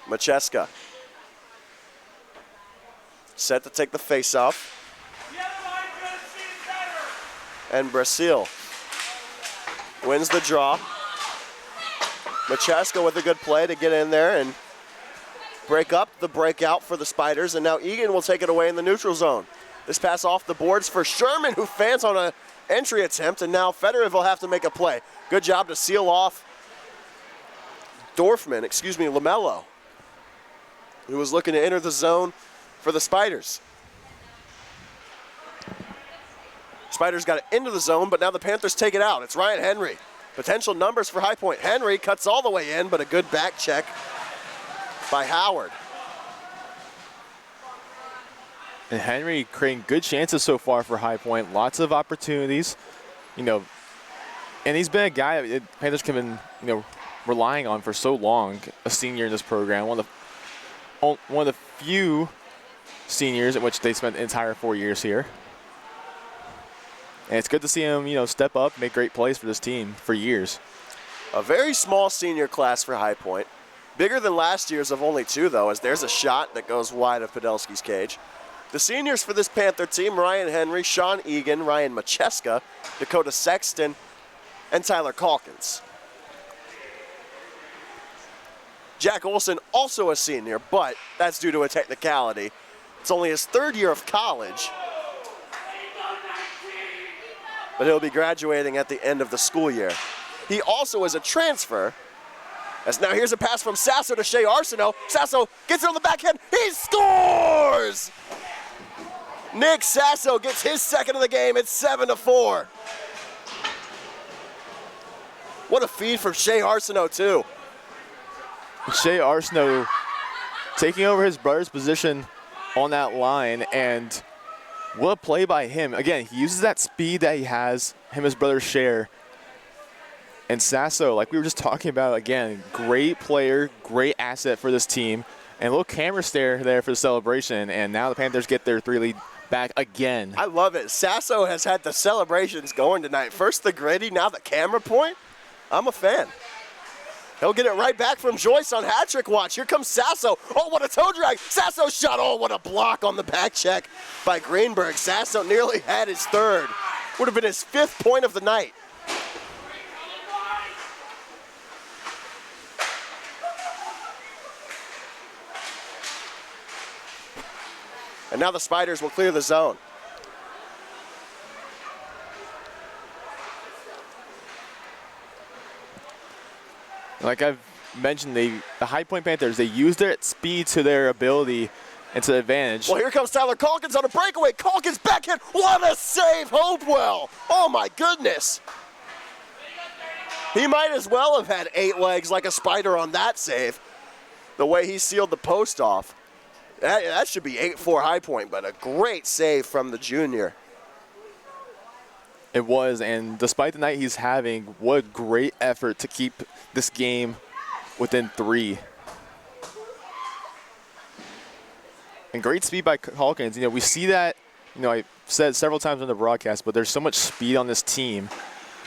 Macheska set to take the face-off. And Brasil wins the draw. Macheska with a good play to get in there and break up the breakout for the Spiders, and now Egan will take it away in the neutral zone. This pass off the boards for Sherman, who fans on an entry attempt, and now Fedorov will have to make a play. Good job to seal off Lamello, who was looking to enter the zone for the Spiders. Spiders got it into the zone, but now the Panthers take it out. It's Ryan Henry. Potential numbers for High Point. Henry cuts all the way in, but a good back check by Howard. And Henry creating good chances so far for High Point. Lots of opportunities, you know. And he's been a guy, Panthers can, you know, relying on for so long, a senior in this program, one of the few seniors in which they spent the entire 4 years here. And it's good to see him, step up, make great plays for this team for years. A very small senior class for High Point. Bigger than last year's of only 2, though, as there's a shot that goes wide of Podolski's cage. The seniors for this Panther team, Ryan Henry, Sean Egan, Ryan Macheska, Dakota Sexton, and Tyler Calkins. Jack Olson, also a senior, but that's due to a technicality. It's only his 3rd year of college, but he'll be graduating at the end of the school year. He also is a transfer, as now here's a pass from Sasso to Shea Arsenault. Sasso gets it on the backhand, he scores! Nick Sasso gets his 2nd of the game, it's 7-4. What a feed from Shea Arsenault, too. Shea Arsenault taking over his brother's position on that line, and what a play by him. Again, he uses that speed that he has, him and his brother share. And Sasso, like we were just talking about, again, great player, great asset for this team. And a little camera stare there for the celebration, and now the Panthers get their 3 lead back again. I love it. Sasso has had the celebrations going tonight. First the gritty, now the camera point. I'm a fan. He'll get it right back from Joyce on hat trick watch. Here comes Sasso. Oh, what a toe drag. Sasso shot. Oh, what a block on the back check by Greenberg. Sasso nearly had his 3rd. Would have been his 5th point of the night. And now the Spiders will clear the zone. Like I've mentioned, the High Point Panthers, they use their speed to their ability and to their advantage. Well, here comes Tyler Calkins on a breakaway. Calkins backhand. What a save, Hopewell. Oh, my goodness. He might as well have had 8 legs like a Spider on that save, the way he sealed the post off. That should be 8-4 High Point, but a great save from the junior. It was, and despite the night he's having, what a great effort to keep this game within 3. And great speed by Calkins. We see that, I said several times on the broadcast, but there's so much speed on this team.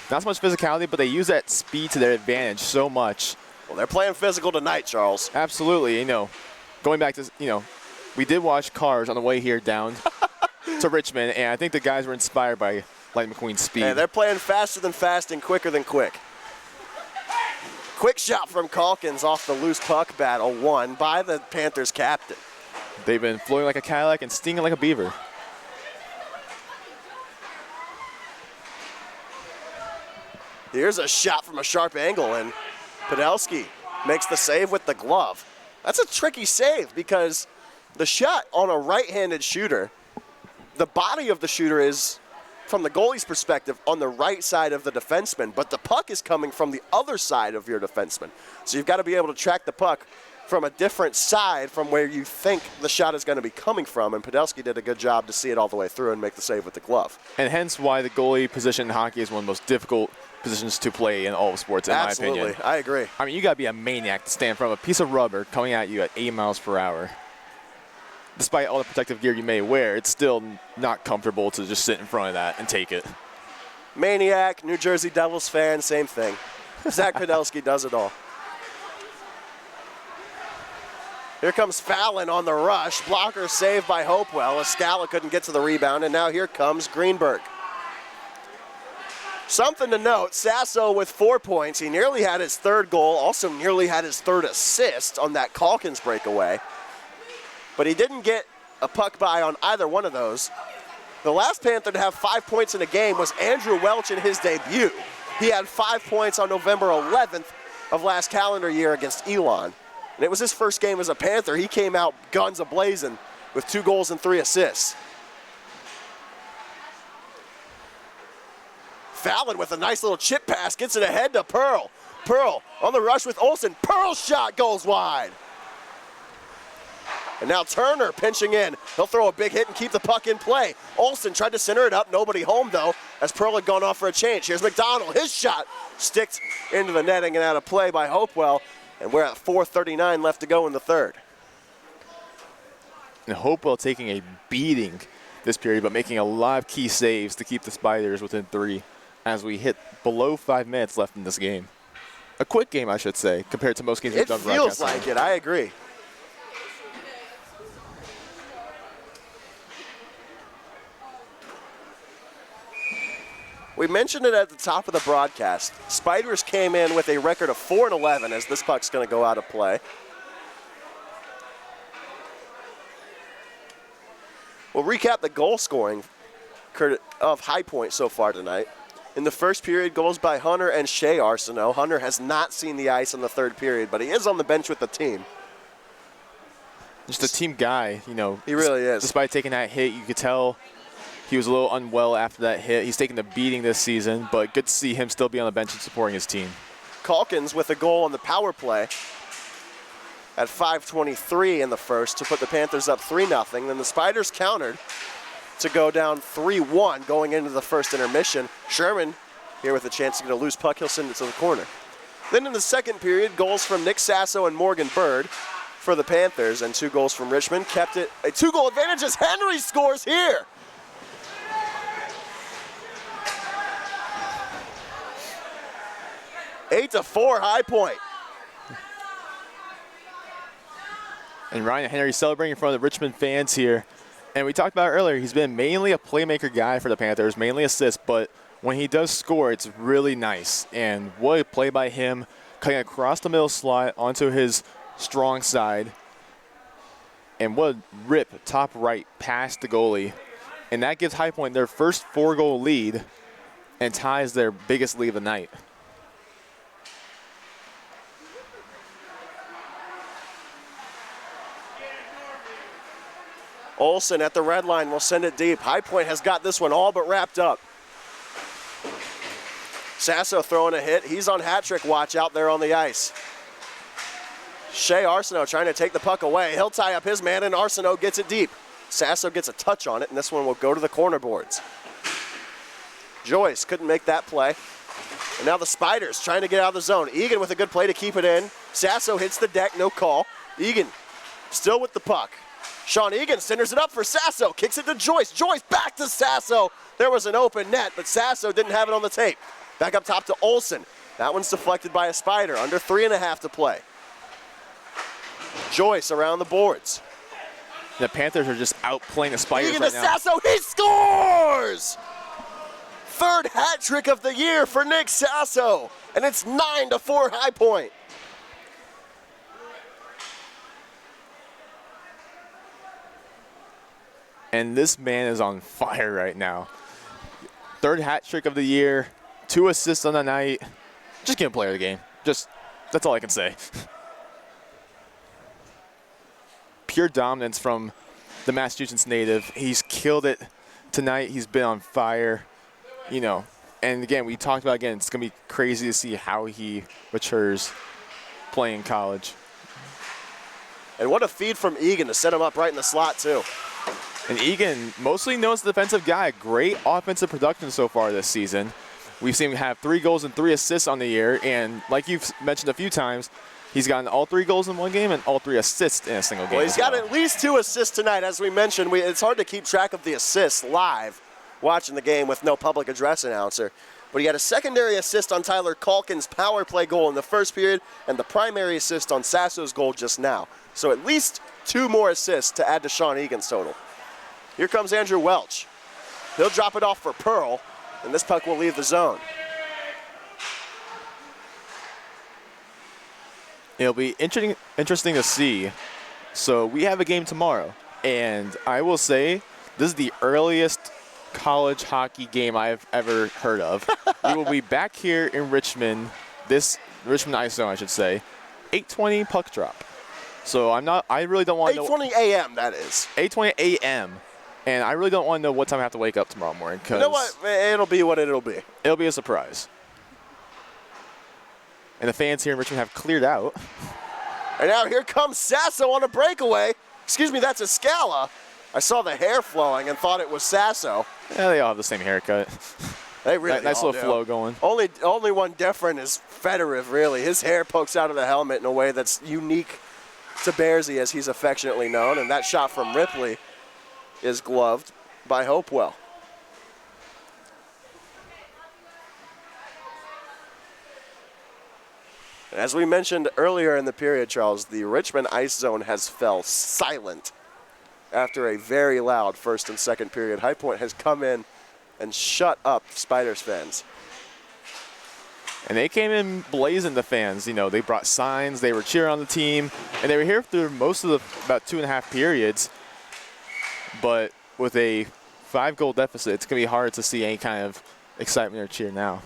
Not so much physicality, but they use that speed to their advantage so much. Well, they're playing physical tonight, Charles. Absolutely. Going back to, we did watch Cars on the way here down to Richmond, and I think the guys were inspired by Light McQueen's speed. Yeah, they're playing faster than fast and quicker than quick. Quick shot from Calkins off the loose puck battle, won by the Panthers captain. They've been floating like a Cadillac and stinging like a beaver. Here's a shot from a sharp angle, and Podolski makes the save with the glove. That's a tricky save because the shot on a right-handed shooter, the body of the shooter is, from the goalie's perspective, on the right side of the defenseman, but the puck is coming from the other side of your defenseman. So you've got to be able to track the puck from a different side from where you think the shot is going to be coming from, and Podolski did a good job to see it all the way through and make the save with the glove. And hence why the goalie position in hockey is one of the most difficult positions to play in all of sports, in my opinion. Absolutely, I agree. I mean, you got to be a maniac to stand in front of a piece of rubber coming at you at 80 miles per hour. Despite all the protective gear you may wear, it's still not comfortable to just sit in front of that and take it. Maniac, New Jersey Devils fan, same thing. Zach Podolski does it all. Here comes Fallon on the rush. Blocker saved by Hopewell. Escala couldn't get to the rebound, and now here comes Greenberg. Something to note, Sasso with 4 points. He nearly had his 3rd goal, also nearly had his 3rd assist on that Calkins breakaway. But he didn't get a puck by on either one of those. The last Panther to have 5 points in a game was Andrew Welch in his debut. He had 5 points on November 11th of last calendar year against Elon. And it was his first game as a Panther. He came out guns a-blazing with 2 goals and 3 assists. Fallon with a nice little chip pass, gets it ahead to Pearl. Pearl on the rush with Olsen. Pearl's shot goes wide. And now Turner pinching in. He'll throw a big hit and keep the puck in play. Olsen tried to center it up. Nobody home, though, as Pearl had gone off for a change. Here's McDonald. His shot sticked into the netting and out of play by Hopewell. And we're at 4:39 left to go in the third. And Hopewell taking a beating this period, but making a lot of key saves to keep the Spiders within 3 as we hit below 5 minutes left in this game. A quick game, I should say, compared to most games we've done. It feels like it. I agree. We mentioned it at the top of the broadcast. Spiders came in with a record of 4-11 as this puck's going to go out of play. We'll recap the goal scoring of High Point so far tonight. In the first period, goals by Hunter and Shea Arsenault. Hunter has not seen the ice in the third period, but he is on the bench with the team. Just a team guy, you know. He really is. Despite taking that hit, you could tell he was a little unwell after that hit. He's taken the beating this season, but good to see him still be on the bench and supporting his team. Calkins with a goal on the power play at 5:23 in the first to put the Panthers up 3-0. Then the Spiders countered to go down 3-1 going into the first intermission. Sherman here with a chance to get a loose puck. He'll send it to the corner. Then in the second period, goals from Nick Sasso and Morgan Bird for the Panthers, and 2 goals from Richmond kept it a 2-goal advantage as Henry scores here. Eight to 4 High Point. And Ryan Henry celebrating in front of the Richmond fans here. And we talked about it earlier, he's been mainly a playmaker guy for the Panthers, mainly assists, but when he does score, it's really nice. And what a play by him, cutting across the middle slot onto his strong side. And what a rip top right past the goalie. And that gives High Point their first 4-goal lead and ties their biggest lead of the night. Olsen at the red line will send it deep. High Point has got this one all but wrapped up. Sasso throwing a hit. He's on hat trick watch out there on the ice. Shea Arsenault trying to take the puck away. He'll tie up his man, and Arsenault gets it deep. Sasso gets a touch on it, and this one will go to the corner boards. Joyce couldn't make that play. And now the Spiders trying to get out of the zone. Egan with a good play to keep it in. Sasso hits the deck, no call. Egan still with the puck. Sean Egan centers it up for Sasso, kicks it to Joyce. Joyce back to Sasso. There was an open net, but Sasso didn't have it on the tape. Back up top to Olsen. That one's deflected by a Spider, under 3.5 to play. Joyce around the boards. The Panthers are just outplaying the Spiders Egan right to now. Sasso, he scores! Third hat trick of the year for Nick Sasso, and it's 9-4 High Point. And this man is on fire right now. Third hat trick of the year, 2 assists on the night. Just give him player of the game. That's all I can say. Pure dominance from the Massachusetts native. He's killed it tonight. He's been on fire, you know. And again, we talked about it's going to be crazy to see how he matures playing college. And what a feed from Egan to set him up right in the slot, too. And Egan, mostly known as the defensive guy, great offensive production so far this season. We've seen him have 3 goals and 3 assists on the year, and like you've mentioned a few times, he's gotten all 3 goals in one game and all 3 assists in a single game. Well, he's got at least 2 assists tonight. As we mentioned, it's hard to keep track of the assists live watching the game with no public address announcer. But he had a secondary assist on Tyler Calkins' power play goal in the first period and the primary assist on Sasso's goal just now. So at least 2 more assists to add to Sean Egan's total. Here comes Andrew Welch. He'll drop it off for Pearl, and this puck will leave the zone. It'll be interesting to see. So we have a game tomorrow, and I will say this is the earliest college hockey game I've ever heard of. We will be back here in Richmond, Richmond Ice Zone, I should say, 8:20 puck drop. So I really don't want to know. 8:20 a.m. that is. 8:20 a.m. And I really don't want to know what time I have to wake up tomorrow morning. You know what? It'll be what it'll be. It'll be a surprise. And the fans here in Richmond have cleared out. And now here comes Sasso on a breakaway. excuse me, that's Escala. I saw the hair flowing and thought it was Sasso. Yeah, they all have the same haircut. They really nice all little do. flow going. Only one different is Fedorov, really. His hair pokes out of the helmet in a way that's unique to Bearsy, as he's affectionately known, and that shot from Ripley is gloved by Hopewell. As we mentioned earlier in the period, Charles, the Richmond ice zone has fell silent after a very loud first and second period. High Point has come in and shut up Spiders fans. And they came in blazing, the fans. You know, they brought signs, they were cheering on the team, and they were here through most of the about 2.5 periods. But with a 5-goal deficit, it's going to be hard to see any kind of excitement or cheer now.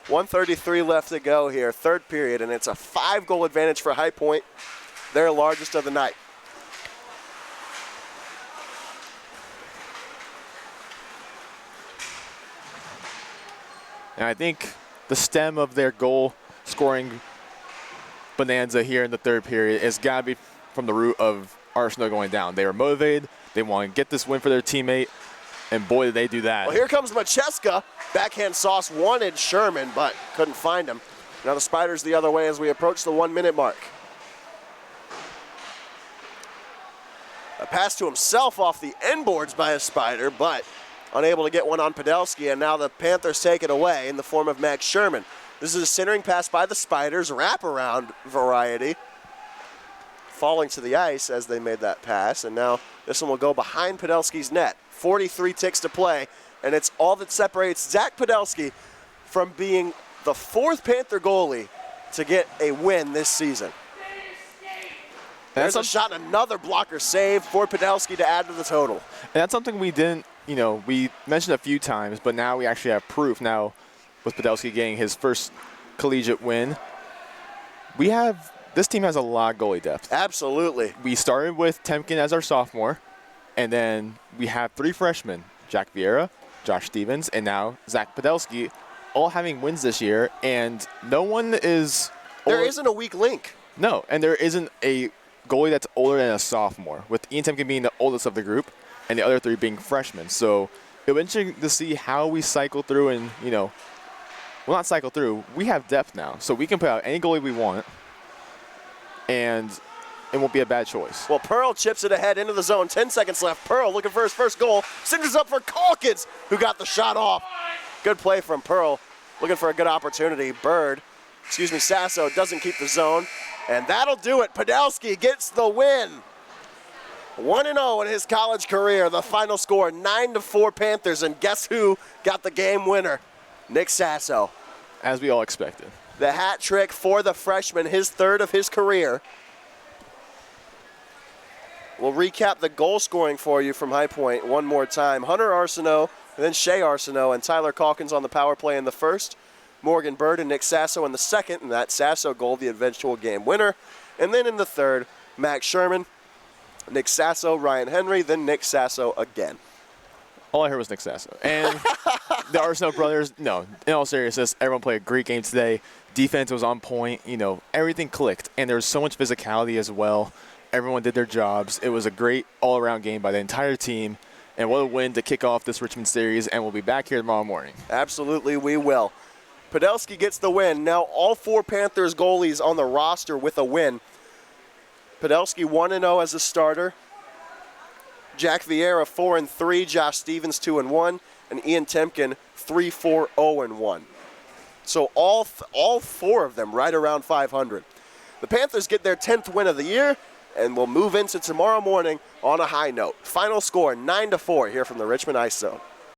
1:33 left to go here, third period, and it's a 5-goal advantage for High Point, their largest of the night. And I think the stem of their goal scoring bonanza here in the third period has got to be from the root of Arsenal going down. They were motivated. They want to get this win for their teammate. And boy, did they do that. Well, here comes Macheska. Backhand sauce wanted Sherman, but couldn't find him. Now the Spiders the other way as we approach the 1-minute mark. A pass to himself off the end boards by a Spider, but unable to get one on Podolski, and now the Panthers take it away in the form of Max Sherman. This is a centering pass by the Spiders, wraparound variety. Falling to the ice as they made that pass, and now this one will go behind Podolski's net. 43 ticks to play, and it's all that separates Zach Podolski from being the 4th Panther goalie to get a win this season. There's a shot and another blocker save for Podolski to add to the total. And that's something we didn't, we mentioned a few times, but now we actually have proof now with Podolski getting his first collegiate win. This team has a lot of goalie depth. Absolutely. We started with Temkin as our sophomore, and then we have 3 freshmen, Jack Vieira, Josh Stevens, and now Zach Podolski, all having wins this year, and no one is... There isn't a weak link. No, and there isn't a goalie that's older than a sophomore, with Ian Temkin being the oldest of the group and the other 3 being freshmen. So it'll be interesting to see how we cycle through and, well, not cycle through. We have depth now, so we can put out any goalie we want, and it won't be a bad choice. Well, Pearl chips it ahead into the zone. 10 seconds left. Pearl looking for his first goal. Sends up for Calkins, who got the shot off. Good play from Pearl. Looking for a good opportunity. Sasso doesn't keep the zone. And that'll do it. Podolski gets the win. 1-0 in his college career. The final score, 9-4 Panthers. And guess who got the game winner? Nick Sasso. As we all expected. The hat trick for the freshman, his 3rd of his career. We'll recap the goal scoring for you from High Point one more time. Hunter Arsenault, and then Shea Arsenault, and Tyler Calkins on the power play in the first. Morgan Bird and Nick Sasso in the second, and that Sasso goal, the eventual game winner. And then in the third, Max Sherman, Nick Sasso, Ryan Henry, then Nick Sasso again. All I heard was Nick Sasso. And the Arsenault brothers, no, in all seriousness, everyone played a great game today. Defense was on point. Everything clicked. And there was so much physicality as well. Everyone did their jobs. It was a great all-around game by the entire team. And what a win to kick off this Richmond series. And we'll be back here tomorrow morning. Absolutely, we will. Podolski gets the win. Now all 4 Panthers goalies on the roster with a win. Podolski 1-0 as a starter. Jack Vieira 4-3, Josh Stevens 2-1, and Ian Temkin 3-4-0-1. So all 4 of them right around 500. The Panthers get their 10th win of the year and will move into tomorrow morning on a high note. Final score 9-4 here from the Richmond Ice Zone.